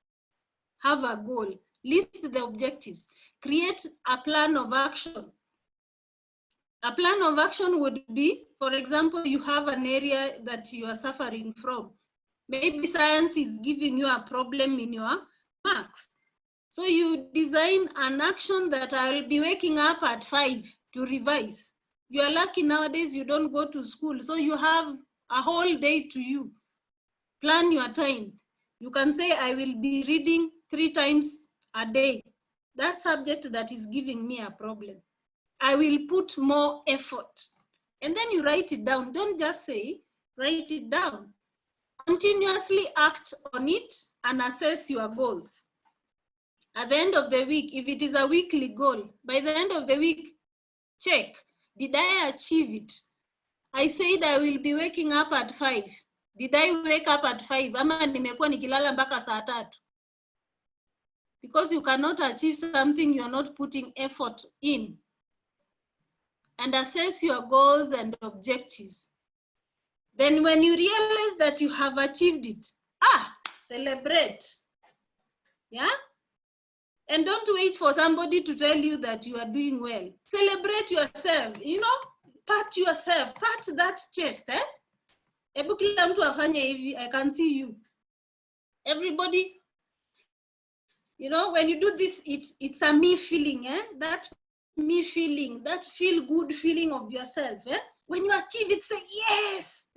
Have a goal, list the objectives, create a plan of action. A plan of action would be, for example, you have an area that you are suffering from. Maybe science is giving you a problem in your marks. So you design an action that I will be waking up at 5 to revise. You are lucky nowadays you don't go to school, so you have a whole day to you. Plan your time. You can say, I will be reading 3 times a day. That subject that is giving me a problem. I will put more effort. And then you write it down. Don't just say, write it down. Continuously act on it and assess your goals. At the end of the week, if it is a weekly goal, by the end of the week, check, did I achieve it? I said I will be waking up at 5. Did I wake up at 5? Ama nimekuwa nikilala mpaka saa 3. Because you cannot achieve something you are not putting effort in. And assess your goals and objectives. Then when you realize that you have achieved it, celebrate. Yeah? And don't wait for somebody to tell you that you are doing well. Celebrate yourself, you know, pat yourself, pat that chest. Ebu kila mtu afanye hivi, I can see you. Everybody, you know, when you do this, it's a me feeling, that me feeling, that feel good feeling of yourself. When you achieve it, say yes.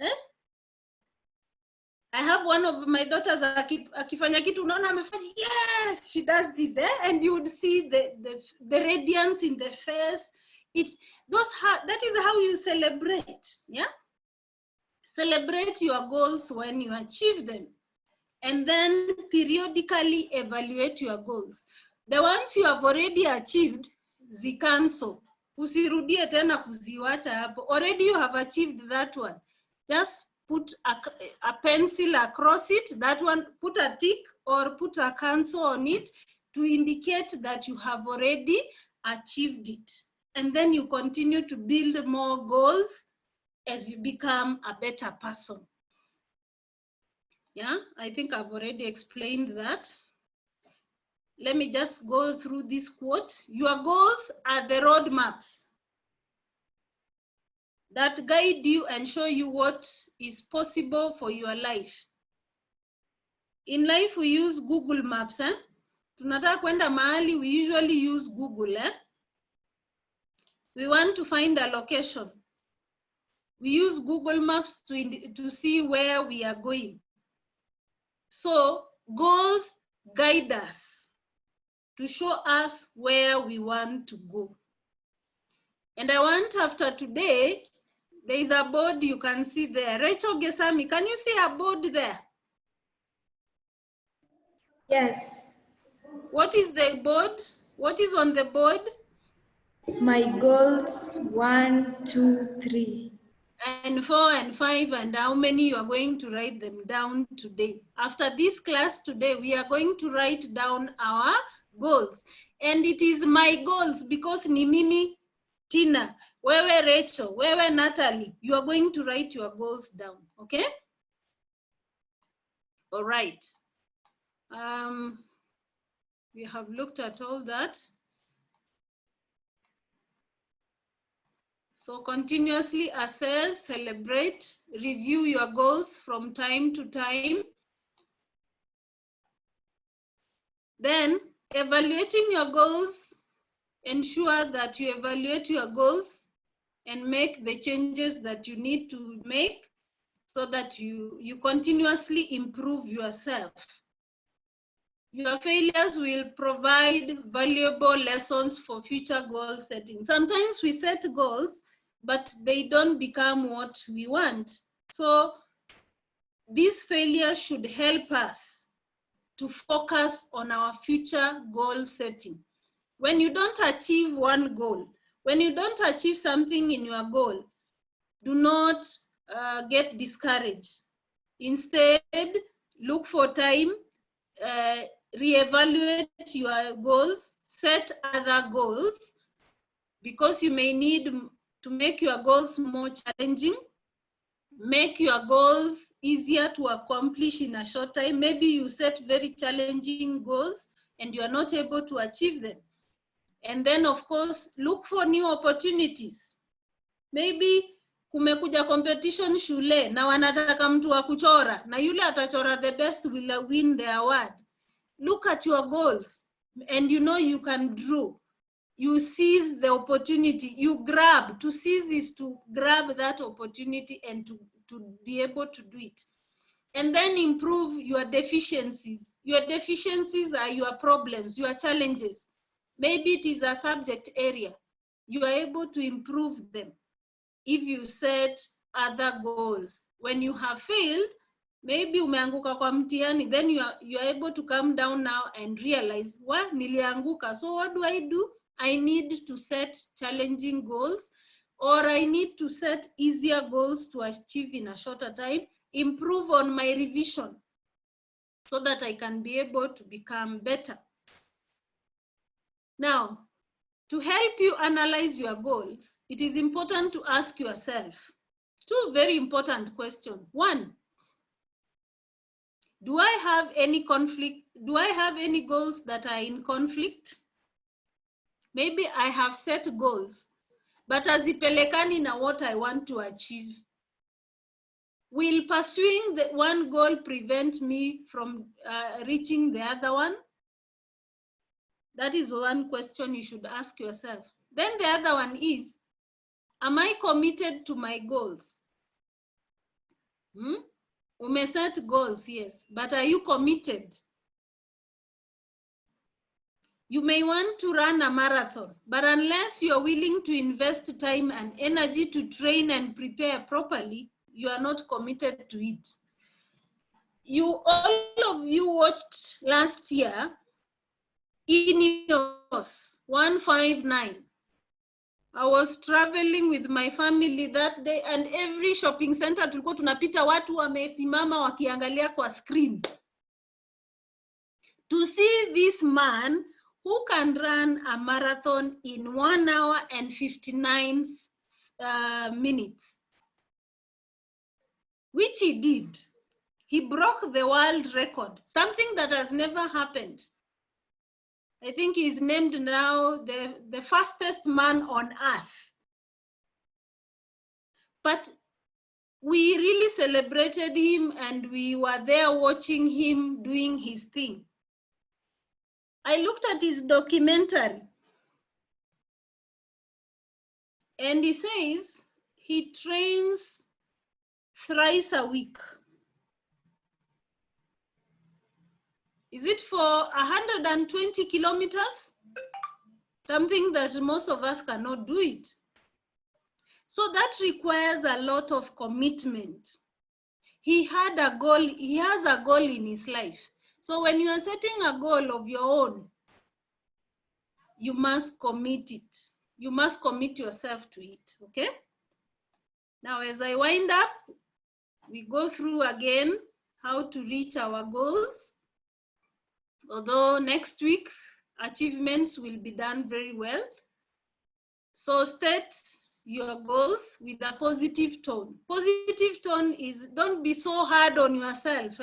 I have one of my daughters, akifanya kitu, unaona amefanya, yes, she does this, and you would see the radiance in the face. That is how you celebrate, yeah? Celebrate your goals when you achieve them. And then periodically evaluate your goals. The ones you have already achieved, cancel. Usirudie tena kuziwacha hapo. Already you have achieved that one. Just put a pencil across it, that one, put a tick or put a cancel on it to indicate that you have already achieved it. And then you continue to build more goals as you become a better person. Yeah, I think I've already explained that. Let me just go through this quote. Your goals are the roadmaps that guide you and show you what is possible for your life. In life, we use Google Maps. Tunataka kwenda mahali, we usually use Google. We want to find a location. We use Google Maps to see where we are going. So goals guide us to show us where we want to go. And I want, after today, there is a board you can see there. Rachel Gesami, can you see a board there? Yes. What is the board? What is on the board? My goals 1, 2, 3. And 4 and 5, and how many you are going to write them down today. After this class today, we are going to write down our goals. And it is my goals because ni mimi, Tina, wewe Rachel, wewe Natalie, you are going to write your goals down, okay? All right. We have looked at all that. So continuously assess, celebrate, review your goals from time to time. Then evaluating your goals, ensure that you evaluate your goals and make the changes that you need to make so that you continuously improve yourself. Your failures will provide valuable lessons for future goal setting. Sometimes we set goals, but they don't become what we want. So these failures should help us to focus on our future goal setting. When you don't achieve one goal, when you don't achieve something in your goal, do not get discouraged. Instead, look for time, reevaluate your goals, set other goals, because you may need to make your goals more challenging, make your goals easier to accomplish in a short time. Maybe you set very challenging goals and you are not able to achieve them. And then, of course, look for new opportunities. Maybe kumekuja competition shule na wanataka mtu wa kuchora na yule atachora the best will win the award. Look at your goals and you know you can draw. You seize the opportunity, you grab. To seize is to grab that opportunity and to be able to do it. And then improve your deficiencies. Your deficiencies are your problems, your challenges. Maybe it is a subject area. You are able to improve them if you set other goals. When you have failed, maybe umeanguka kwa mtihani, then you are able to come down now and realize, what, nilianguka, so what do? I need to set challenging goals, or I need to set easier goals to achieve in a shorter time, improve on my revision so that I can be able to become better. Now, to help you analyze your goals, it is important to ask yourself two very important questions. One, do I have any conflict? Do I have any goals that are in conflict? Maybe I have set goals, but hazipelekani na what I want to achieve. Will pursuing the one goal prevent me from reaching the other one? That is one question you should ask yourself. Then the other one is, am I committed to my goals? Ume set goals, yes, but are you committed? You may want to run a marathon, but unless you are willing to invest time and energy to train and prepare properly, you are not committed to it. All of you watched last year Ineos 159. I was traveling with my family that day, and every shopping center tulikuwa tunapita watu wamesimama wakiangalia kwa screen to see this man who can run a marathon in 1 hour and 59 minutes, which he did. He broke the world record, something that has never happened. I think he's named now the fastest man on earth. But we really celebrated him and we were there watching him doing his thing. I looked at his documentary and he says he trains thrice a week. Is it for 120 kilometers? Something that most of us cannot do it. So that requires a lot of commitment. He had a goal, he has a goal in his life. So when you are setting a goal of your own, you must commit it. You must commit yourself to it, okay? Now, as I wind up, we go through again how to reach our goals. Although next week, achievements will be done very well. So state your goals with a positive tone. Positive tone is, don't be so hard on yourself.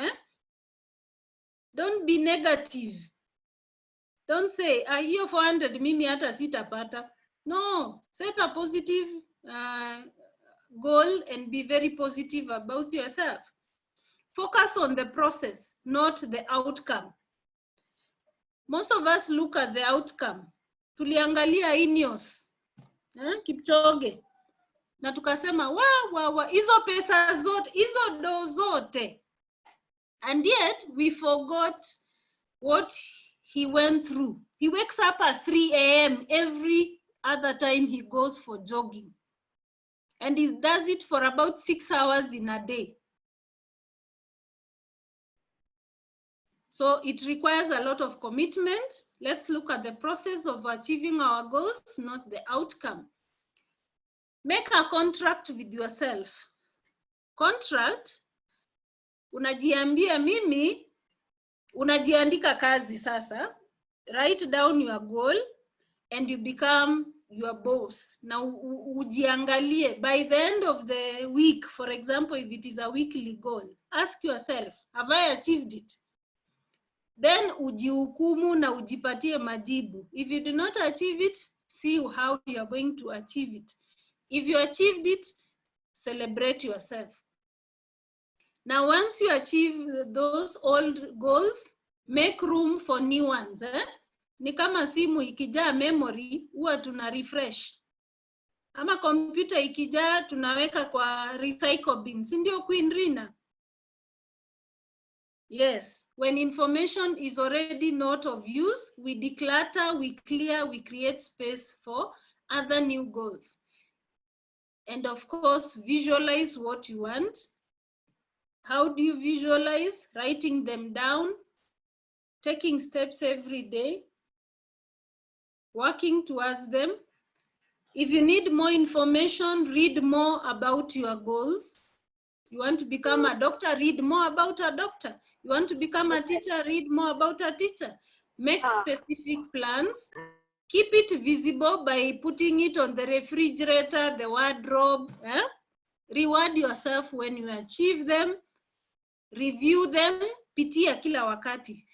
Don't be negative. Don't say, hiyo 400 mimi hata sitapata. No, set a positive goal and be very positive about yourself. Focus on the process, not the outcome. Most of us look at the outcome. Tuliangalia Ineos, Kipchoge, na tukasema wa hizo pesa zote, hizo do zote. And yet we forgot what he went through. He wakes up at 3 a.m. every other time he goes for jogging. And he does it for about 6 hours in a day. So it requires a lot of commitment. Let's look at the process of achieving our goals, not the outcome. Make a contract with yourself. Contract, unajiambia mimi, unajiandika kazi sasa. Write down your goal and you become your boss. Now ujiangalie, by the end of the week, for example, if it is a weekly goal, ask yourself, have I achieved it? Then ujihukumu na ujipatie majibu. If you do not achieve it, see how you are going to achieve it. If you achieved it, celebrate yourself. Now, once you achieve those old goals, make room for new ones. Ni kama simu ikijaa memory, huwa tuna refresh. Ama computer ikijaa, tunaweka kwa recycle bin. Si ndio Queen Rina? Yes, when information is already not of use, we declutter, we clear, we create space for other new goals. And of course, visualize what you want. How do you visualize? Writing them down, taking steps every day, working towards them. If you need more information, read more about your goals. You want to become a doctor, read more about a doctor. You want to become a teacher, read more about a teacher. Make specific plans. Keep it visible by putting it on the refrigerator, the wardrobe. Reward yourself when you achieve them. Review them. Pitia kila wakati.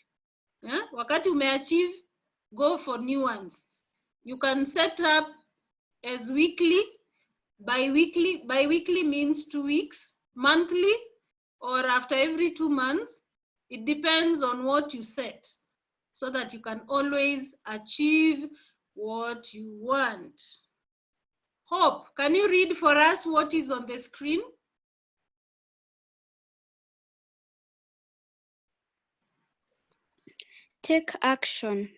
Wakati umeachieve, go for new ones. You can set up as weekly, bi-weekly. Bi-weekly means 2 weeks. Monthly, or after every 2 months. It depends on what you set, so that you can always achieve what you want. Hope, can you read for us what is on the screen? Take action.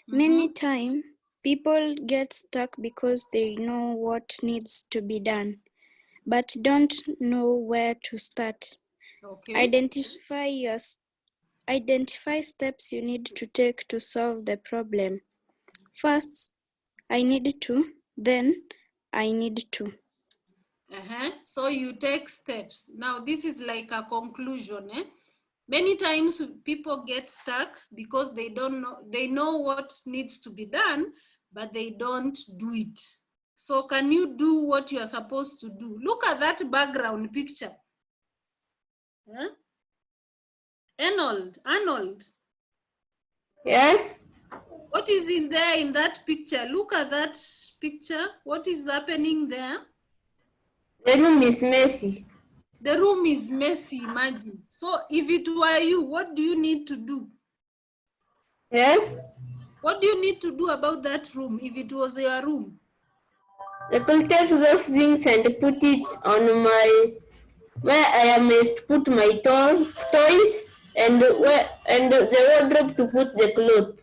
Many times, people get stuck because they know what needs to be done, but don't know where to start. Okay. Identify steps you need to take to solve the problem. First, I need to, then I need to. So you take steps. Now this is like a conclusion. Many times people get stuck because they don't know, they know what needs to be done, but they don't do it. So can you do what you are supposed to do? Look at that background picture. Arnold. Yes. What is in there in that picture? Look at that picture. What is happening there? The room is messy. The room is messy, imagine. So if it were you, what do you need to do? Yes. What do you need to do about that room if it was your room? I will take those things and put it on where I must put my toys and the wardrobe to put the clothes.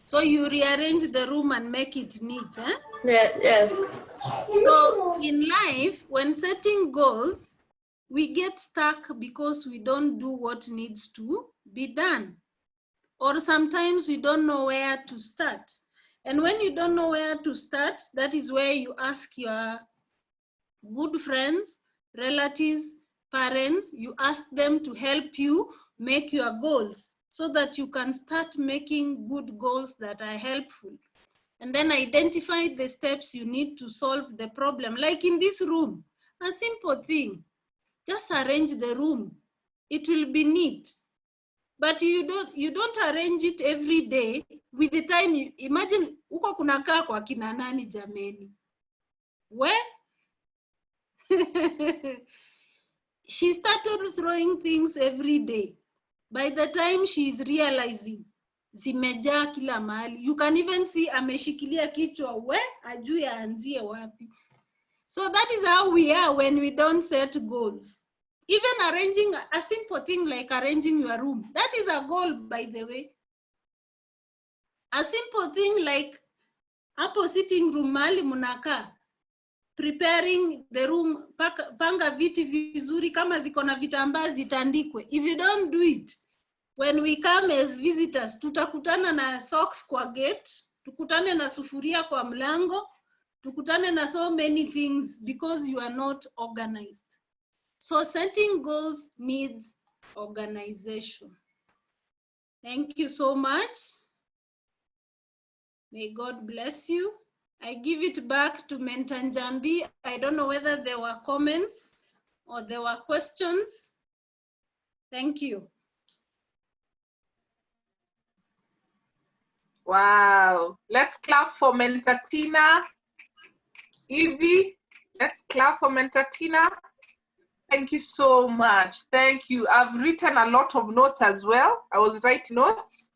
So you rearrange the room and make it neat, Yes. So in life, when setting goals, we get stuck because we don't do what needs to be done. or sometimes we don't know where to start. And when you don't know where to start, that is where you ask your good friends, relatives, parents, you ask them to help you make your goals so that you can start making good goals that are helpful. And then identify the steps you need to solve the problem. Like in this room, a simple thing, just arrange the room. It will be neat. But you don't arrange it every day with the time. You imagine uko kunakaa kwa kina nani jameni? Where? She started throwing things every day. By the time she's realizing, zimejaa kila mahali. You can even see ameshikilia kichwa, we ajui aanzie wapi. So that is how we are when we don't set goals. Even arranging a simple thing like arranging your room, that is a goal, by the way. A simple thing like hapo sitting room mali munaka, preparing the room, panga viti vizuri, kama ziko na vitambaa zitandikwe. If you don't do it, when we come as visitors, tutakutana na socks kwa gate, tukutane na sufuria kwa mlango, tukutane na so many things because you are not organized. So setting goals needs organization. Thank you so much. May God bless you. I give it back to Mentor Njambi. I don't know whether there were comments or there were questions. Thank you. Wow. Let's clap for Mentor Tina. Evie, let's clap for Mentor Tina. Thank you so much. Thank you. I've written a lot of notes as well. I was writing notes.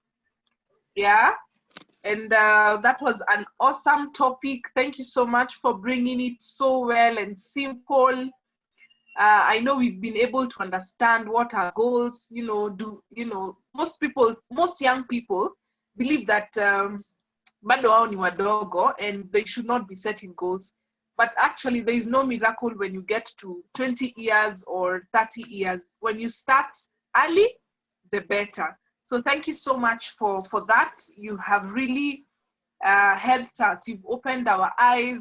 Yeah. And that was an awesome topic. Thank you so much for bringing it so well and simple. I know we've been able to understand what our goals, most young people believe that bado wao ni wadogo and they should not be setting goals. But actually, there is no miracle when you get to 20 years or 30 years. When you start early, the better. So thank you so much for that. You have really helped us. You've opened our eyes.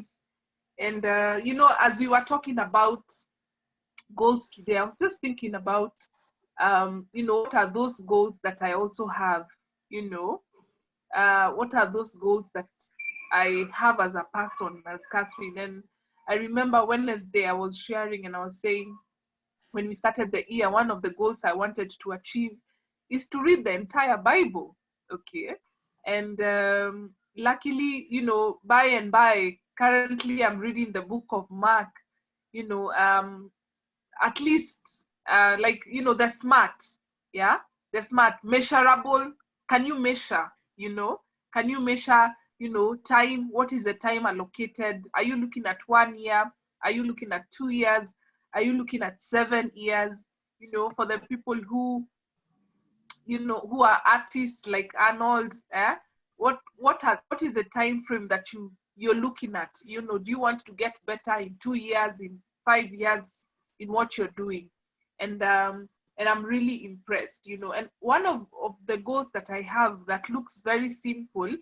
And, as we were talking about goals today, I was just thinking about, what are those goals that I also have, what are those goals that I have as a person, as Catherine. And I remember Wednesday I was sharing and I was saying, when we started the year, one of the goals I wanted to achieve is to read the entire Bible, okay? And luckily, by and by, currently I'm reading the book of Mark, at least, the SMART, yeah? The SMART, measurable, can you measure, Can you measure, time? What is the time allocated? Are you looking at 1 year? Are you looking at 2 years? Are you looking at 7 years? For the people who, who are artists like Arnold, what is the time frame that you're looking at? Do you want to get better in 2 years, in 5 years, in what you're doing? And I'm really impressed, And one of the goals that I have that looks very simple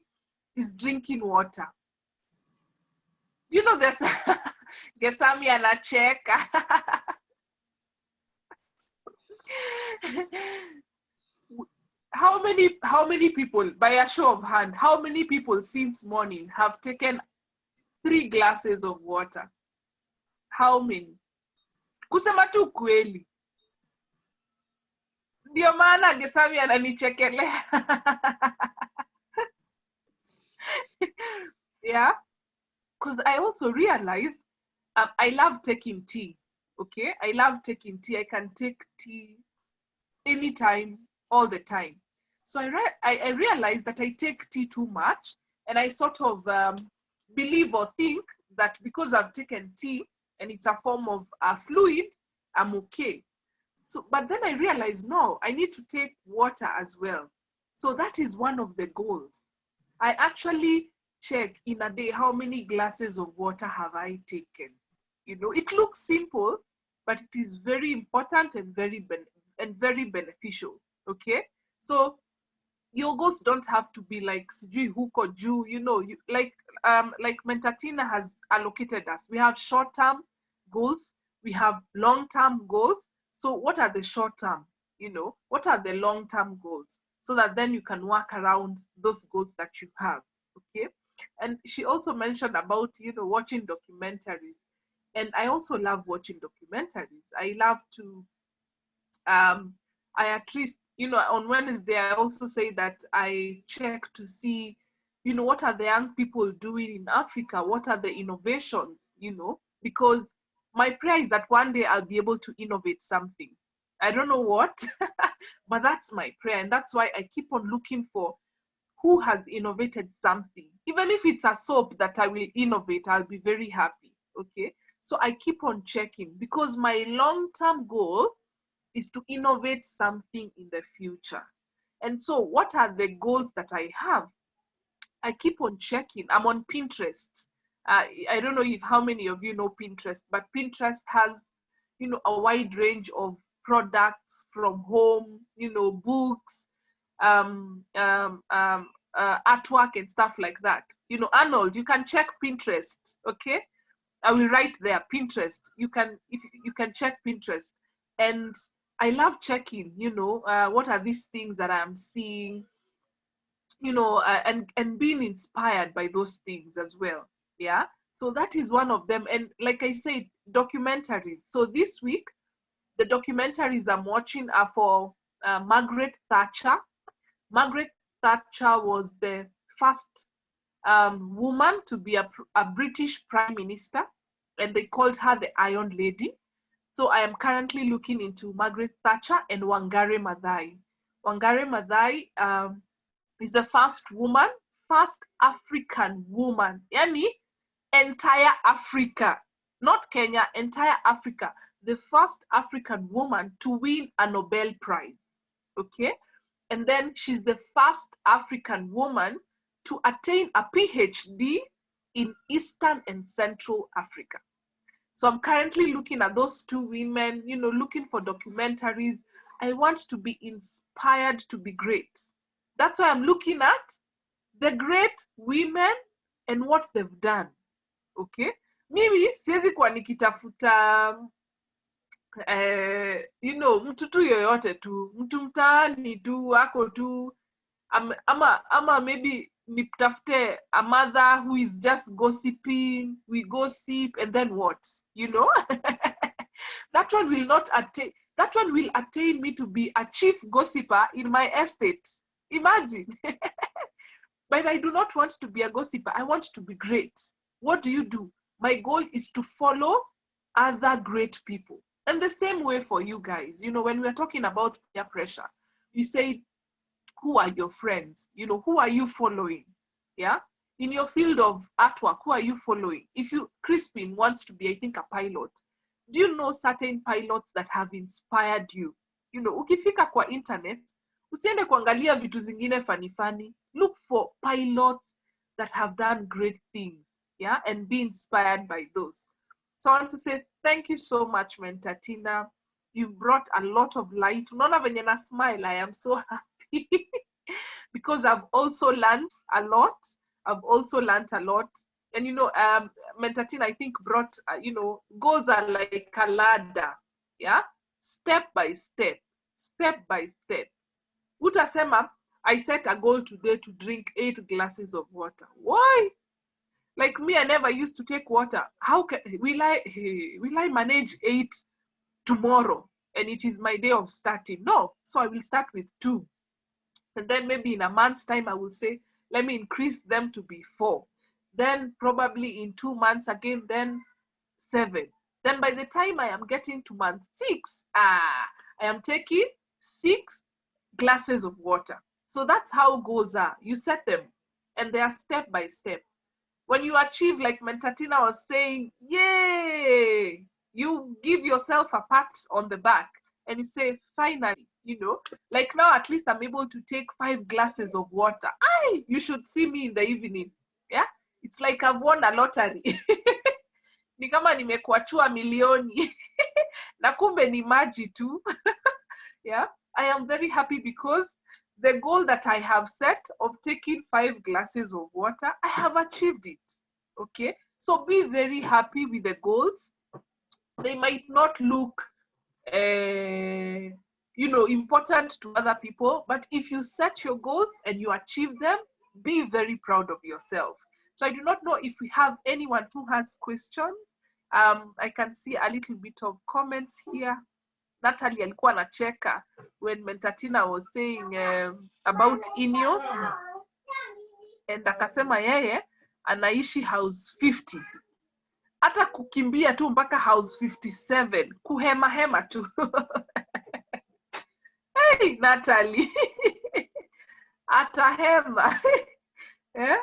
is drinking water. There's Gesami and a check. How many people, by a show of hand, how many people since morning have taken 3 glasses of water? How many? Kusema tu kweli. Ndio maana Gesami ananichekelea. Yeah, because I also realized I love taking tea. Okay, I love taking tea. I can take tea anytime, all the time. So I realized that I take tea too much, and I sort of believe or think that because I've taken tea and it's a form of a fluid, I'm okay. So, but then I realized, no, I need to take water as well. So that is one of the goals. I actually check in a day how many glasses of water have I taken. It looks simple, but it is very important and very beneficial. Okay, so your goals don't have to be like sijui huko juu, you know, like Mentatina has allocated us. We have short-term goals, we have long-term goals. So what are the short-term, you know, what are the long-term goals, so that then you can work around those goals that you have. Okay. And she also mentioned about, you know, watching documentaries. And I also love watching documentaries. I love to I at least, you know, on Wednesday, I also say that I check to see, you know, what are the young people doing in Africa? What are the innovations, you know, because my prayer is that one day I'll be able to innovate something. I don't know what, but that's my prayer. And that's why I keep on looking for who has innovated something. Even if it's a soap that I will innovate, I'll be very happy, okay? So I keep on checking, because my long-term goal is to innovate something in the future. And so what are the goals that I have? I keep on checking. I'm on Pinterest. I don't know if how many of you know Pinterest, but Pinterest has, you know, a wide range of products from home, you know, books, artwork and stuff like that. You know, Arnold, you can check Pinterest, okay? I will write there, Pinterest. You can check Pinterest. And I love checking, you know, what are these things that I'm seeing, you know, and being inspired by those things as well. Yeah. So that is one of them. And like I said, documentaries. So this week, the documentaries I'm watching are for Margaret Thatcher. Margaret Thatcher was the first woman to be a British Prime Minister, and they called her the Iron Lady. So I am currently looking into Margaret Thatcher and Wangari Maathai. Wangari Maathai is the first woman, first African woman, yani entire Africa, not Kenya, entire Africa, the first African woman to win a Nobel Prize, okay? And then she's the first African woman to attain a PhD in Eastern and Central Africa. So I'm currently looking at those two women, you know, looking for documentaries. I want to be inspired to be great. That's why I'm looking at the great women and what they've done. Okay? Mimi siwezi kuwa nikitafuta you know, mtu tu yoyote tu, mtu mtaani tu, ako tu, ama maybe nitafute a mother who is just gossiping, we gossip, and then what, you know? That one will not attain, that one will attain me to be a chief gossiper in my estate. Imagine. But I do not want to be a gossiper. I want to be great. What do? My goal is to follow other great people. And the same way for you guys, you know, when we're talking about peer pressure, you say, who are your friends? You know, who are you following? Yeah. In your field of artwork, who are you following? If Crispin wants to be, I think, a pilot, do you know certain pilots that have inspired you? You know, ukifika kwa internet, usiende kuangalia vitu zingine funny. Look for pilots that have done great things, yeah, and be inspired by those. So I want to say thank you so much, Mentatina. You've brought a lot of light. Unaona venye na smile, I am so happy because I've also learned a lot. And you know, Mentatina, I think, brought, you know, goals are like a ladder, yeah, step by step. Utasema, I set a goal today to drink 8 glasses of water. Why? Like me, I never used to take water. How will I manage 8 tomorrow? And it is my day of starting. No, so I will start with 2. And then maybe in a month's time, I will say, let me increase them to be 4. Then probably in 2 months again, then 7. Then by the time I am getting to month 6, I am taking 6 glasses of water. So that's how goals are. You set them and they are step by step. When you achieve, like Mentatina was saying, yay, you give yourself a pat on the back and you say, finally, you know, like now at least I'm able to take 5 glasses of water. You should see me in the evening. Yeah, it's like I've won a lottery. Ni kama nimekuachua milioni na kumbe ni maji tu. Yeah, I am very happy because the goal that I have set of taking 5 glasses of water, I have achieved it. Okay, so be very happy with the goals. They might not look important to other people, but if you set your goals and you achieve them, be very proud of yourself. So I do not know if we have anyone who has questions. I can see a little bit of comments here. Natalie alikuwa anacheka when Mentatina was saying about Ineos, and akasema yeye anaishi house 50, hata kukimbia tu mpaka house 57, kuhema tu. Hey, Natalie. Atahema. Eh?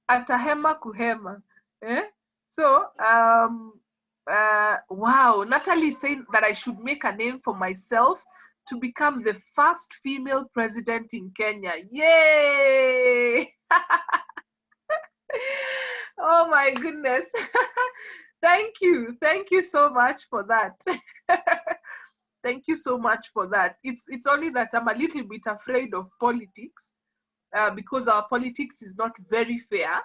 Atahema kuhema. Eh? So, wow, Natalie is saying that I should make a name for myself to become the first female president in Kenya. Yay! Oh my goodness. Thank you so much for that. Thank you so much for that. It's only that I'm a little bit afraid of politics because our politics is not very fair.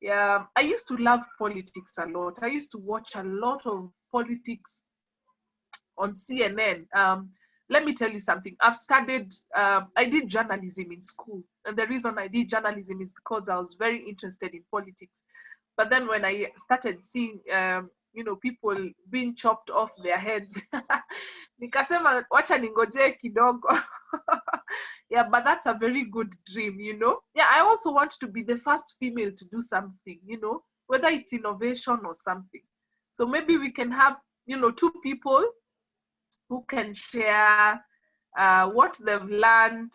I used to love politics a lot. I used to watch a lot of politics on CNN. Let me tell you something. I've studied, I did journalism in school. And the reason I did journalism is because I was very interested in politics. But then when I started seeing, people being chopped off their heads, nikasema wacha ningoje kidogo. Yeah, but that's a very good dream, Yeah, I also want to be the first female to do something, whether it's innovation or something. So maybe we can have, 2 people who can share what they've learned.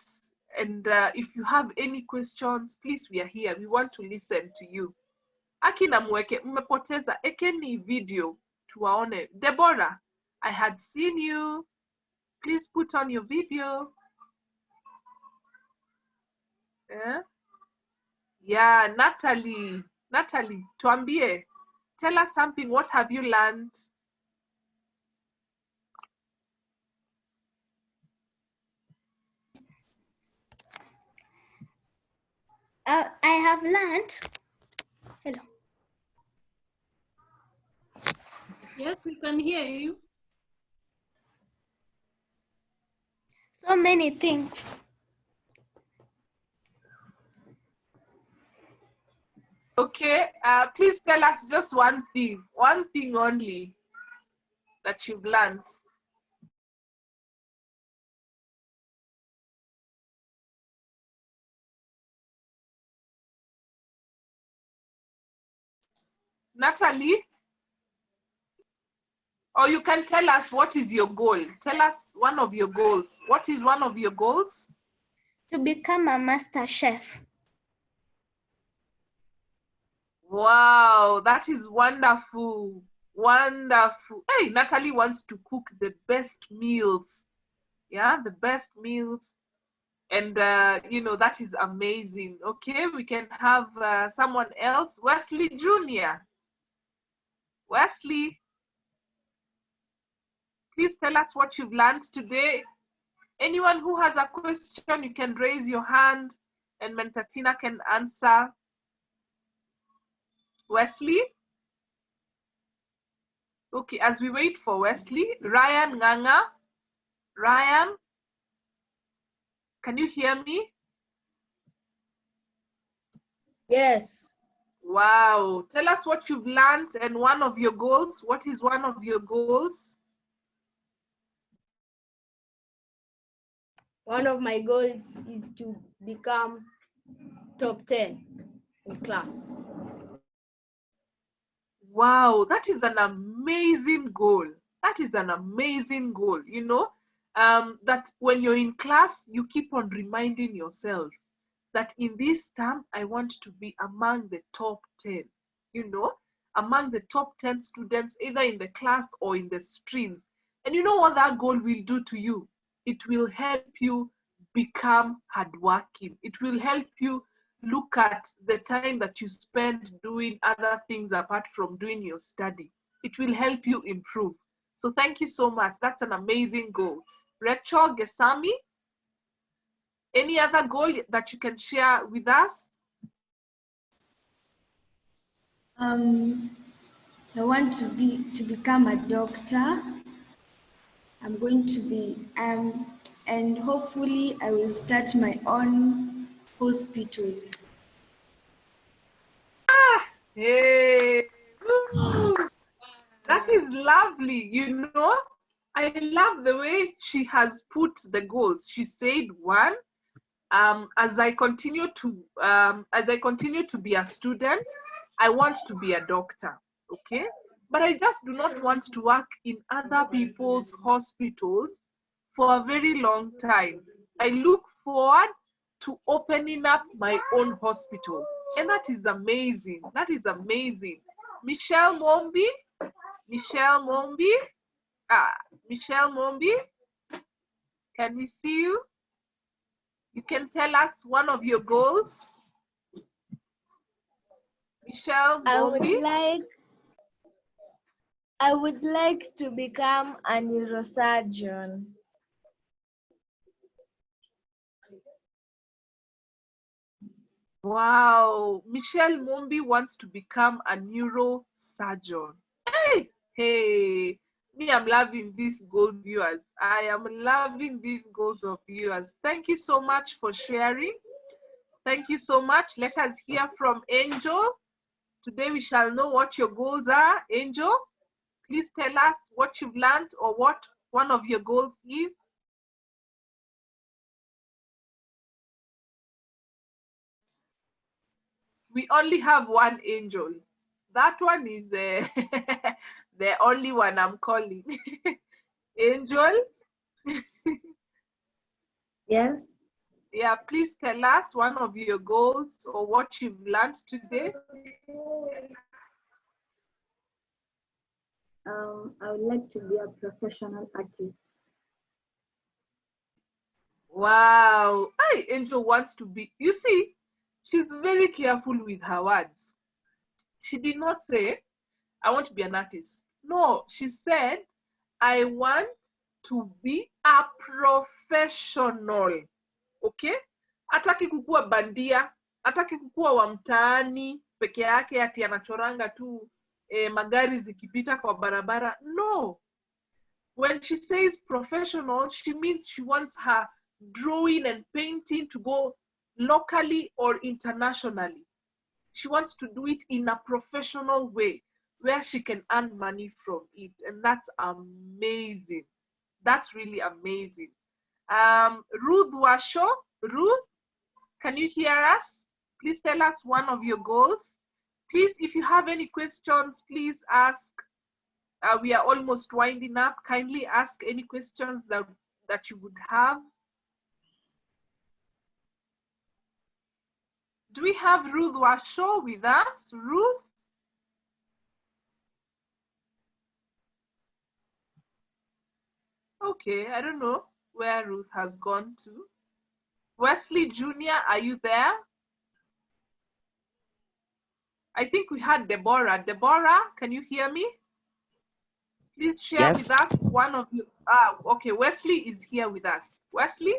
And if you have any questions, please, we are here. We want to listen to you. Akina mweke, mmepoteza, ekeni video tuwaone. Deborah, I had seen you. Please put on your video. Yeah, Natalie, tuambie. Tell us something. What have you learned? I have learned. Hello. Yes, we can hear you. So many things. Okay, please tell us just one thing only that you've learned. Natalie? Or you can tell us what is your goal. Tell us one of your goals. What is one of your goals? To become a master chef. Wow, that is wonderful. Wonderful. Hey, Natalie wants to cook the best meals. Yeah, the best meals. And, that is amazing. Okay, we can have someone else. Wesley Jr. Wesley, please tell us what you've learned today. Anyone who has a question, you can raise your hand and Mentatina can answer. Wesley? Okay, as we wait for Wesley, Ryan Nganga. Ryan, can you hear me? Yes. Wow, tell us what you've learned and one of your goals. What is one of your goals? One of my goals is to become top 10 in class. Wow, that is an amazing goal. That is an amazing goal, that when you're in class, you keep on reminding yourself that in this term, I want to be among the top 10, among the top 10 students, either in the class or in the streams. And you know what that goal will do to you? It will help you become hardworking. It will help you look at the time that you spend doing other things apart from doing your study. It will help you improve. So thank you so much. That's an amazing goal. Rachel Gesami. Any other goal that you can share with us? I want to become a doctor. I'm going to be and hopefully I will start my own hospital. Hey, woo. That is lovely. You know, I love the way she has put the goals. She said, one, as I continue to be a student, I want to be a doctor. Okay, but I just do not want to work in other people's hospitals for a very long time. I look forward to opening up my own hospital. And that is amazing. That is amazing. Michelle Mombi, Michelle Mombi, Michelle Mombi, can we see you? You can tell us one of your goals. Michelle Mombi. I would like to become a neurosurgeon. Wow, Michelle Mombi wants to become a neurosurgeon. Hey, hey, me, I'm loving these goals, viewers. I am loving these goals of viewers. Thank you so much for sharing. Thank you so much. Let us hear from Angel. Today we shall know what your goals are. Angel, please tell us what you've learned or what one of your goals is. We only have one Angel. That one is the only one I'm calling. Angel? Yes. Yeah, please tell us one of your goals or what you've learned today. I would like to be a professional artist. Wow. Angel wants to be, you see, she's very careful with her words. She did not say, I want to be an artist. No, she said, I want to be a professional. Okay? Hataki kukua bandia, hataki kukua wa mtaani peke yake ati anachoranga tu magari zikipita kwa barabara. No. When she says professional, she means she wants her drawing and painting to go locally or internationally. She wants to do it in a professional way where she can earn money from it. And that's amazing. That's really amazing. Ruth Washo, Ruth, can you hear us? Please tell us one of your goals. Please, if you have any questions, please ask. We are almost winding up. Kindly ask any questions that you would have. Do we have Ruth Washo with us? Ruth? Okay, I don't know where Ruth has gone to. Wesley Jr., are you there? I think we had Deborah. Deborah, can you hear me? Please share with us one of you. Okay, Wesley is here with us. Wesley,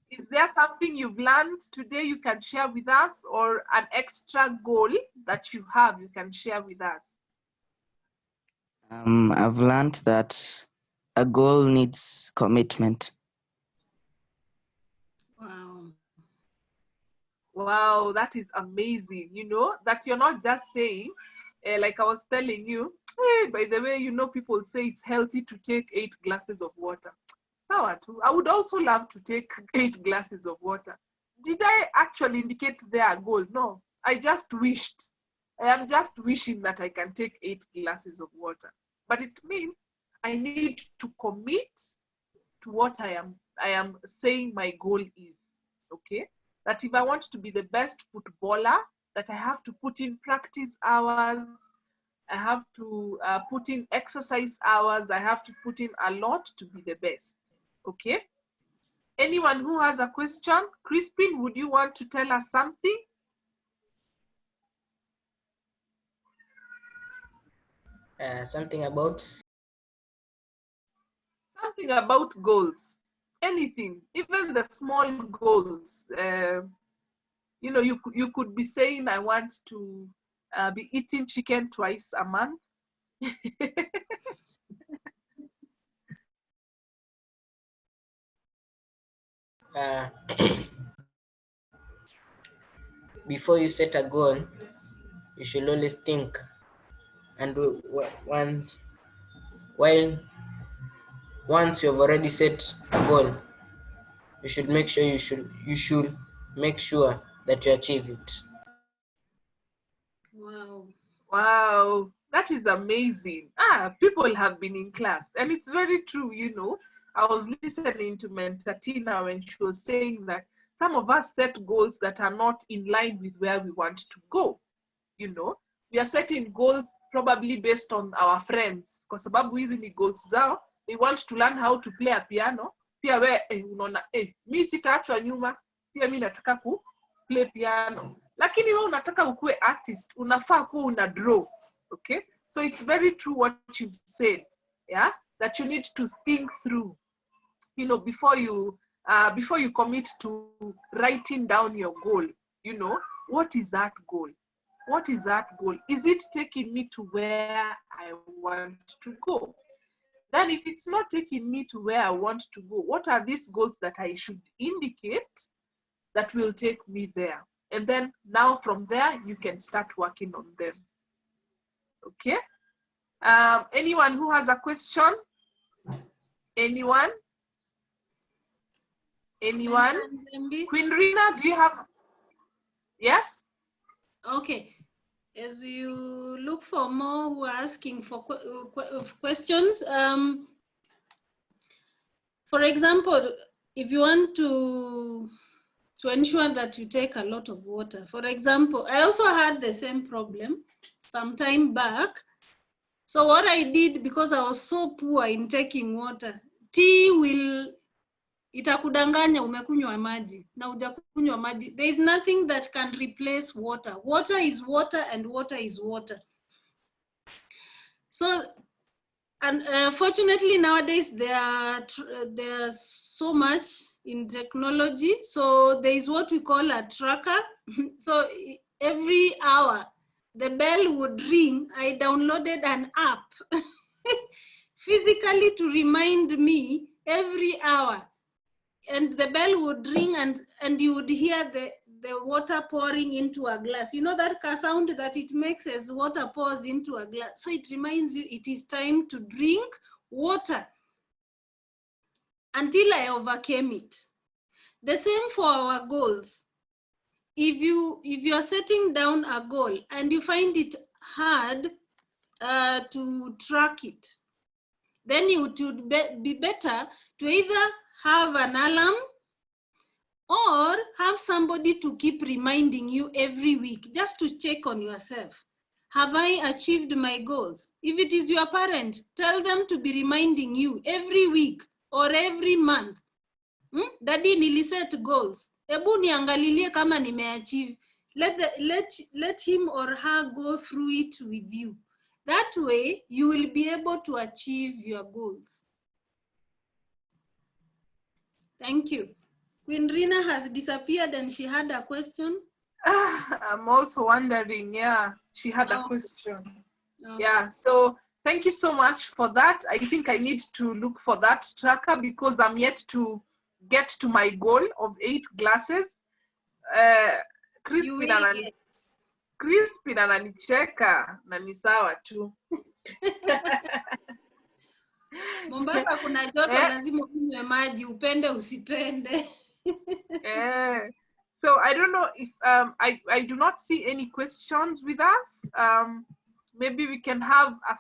is there something you've learned today you can share with us, or an extra goal that you have you can share with us? I've learned that a goal needs commitment. Wow. Wow, that is amazing. You know, that you're not just saying, like I was telling you, hey, by the way, you know, people say it's healthy to take 8 glasses of water. I would also love to take 8 glasses of water. Did I actually indicate their goal? No, I just wished. I am just wishing that I can take 8 glasses of water. But it means I need to commit to what I am saying my goal is. Okay? That if I want to be the best footballer, that I have to put in practice hours, I have to put in exercise hours, I have to put in a lot to be the best. Okay? Anyone who has a question? Crispin, would you want to tell us something? Something about? Something about goals. anything, even the small goals. You know, you could be saying, I want to be eating chicken twice a month. Before you set a goal, you should always think, and once you have already set a goal, you should make sure that you achieve it. Wow. Wow, that is amazing. People have been in class, and it's very true, you know. I was listening to Mentor Tina when she was saying that some of us set goals that are not in line with where we want to go. You know, we are setting goals probably based on our friends, kwa sababu hizi ni goals zao. They want to learn how to play a piano. Pia we unaona mi sitaachwa nyuma, pia mi nataka ku play piano. Lakini wewe unataka ukue artist, unafaa kuwa una draw. Okay? So it's very true what you've said, yeah? That you need to think through, you know, before you commit to writing down your goal. You know, what is that goal? What is that goal? Is it taking me to where I want to go? Then if it's not taking me to where I want to go, what are these goals that I should indicate that will take me there? And then now from there, you can start working on them. Okay? Anyone who has a question? Anyone? Anyone? Queen Rina, do you have? Yes? Okay. As you look for more who are asking for questions, for example, if you want to ensure that you take a lot of water, for example, I also had the same problem some time back. So what I did, because I was so poor in taking water, itakudanganya umekunywa maji na hujakunywa maji. There is nothing that can replace water. Water is water and water is water. So, and fortunately nowadays there's so much in technology. So there is what we call a tracker. So every hour the bell would ring. I downloaded an app physically to remind me every hour. And the bell would ring and you would hear the water pouring into a glass. You know that sound that it makes as water pours into a glass. So it reminds you it is time to drink water, until I overcame it. The same for our goals. If you are setting down a goal and you find it hard to track it, then it would be better to either have an alarm or have somebody to keep reminding you every week, just to check on yourself. Have I achieved my goals? If it is your parent, tell them to be reminding you every week or every month. Daddy, niliset goals. Ebu niangalilie kama nimeachieve. Let him or her go through it with you. That way, you will be able to achieve your goals. Thank you. Queen Rina has disappeared and she had a question. I'm also wondering, yeah, she had a question. Okay. Yeah, so thank you so much for that. I think I need to look for that tracker because I'm yet to get to my goal of 8 glasses. Crispin ananicheka na ni sawa tu. Mombasa kuna joto, lazima unywe maji, upende usipende. So I don't know if I do not see any questions with us. Maybe we can have a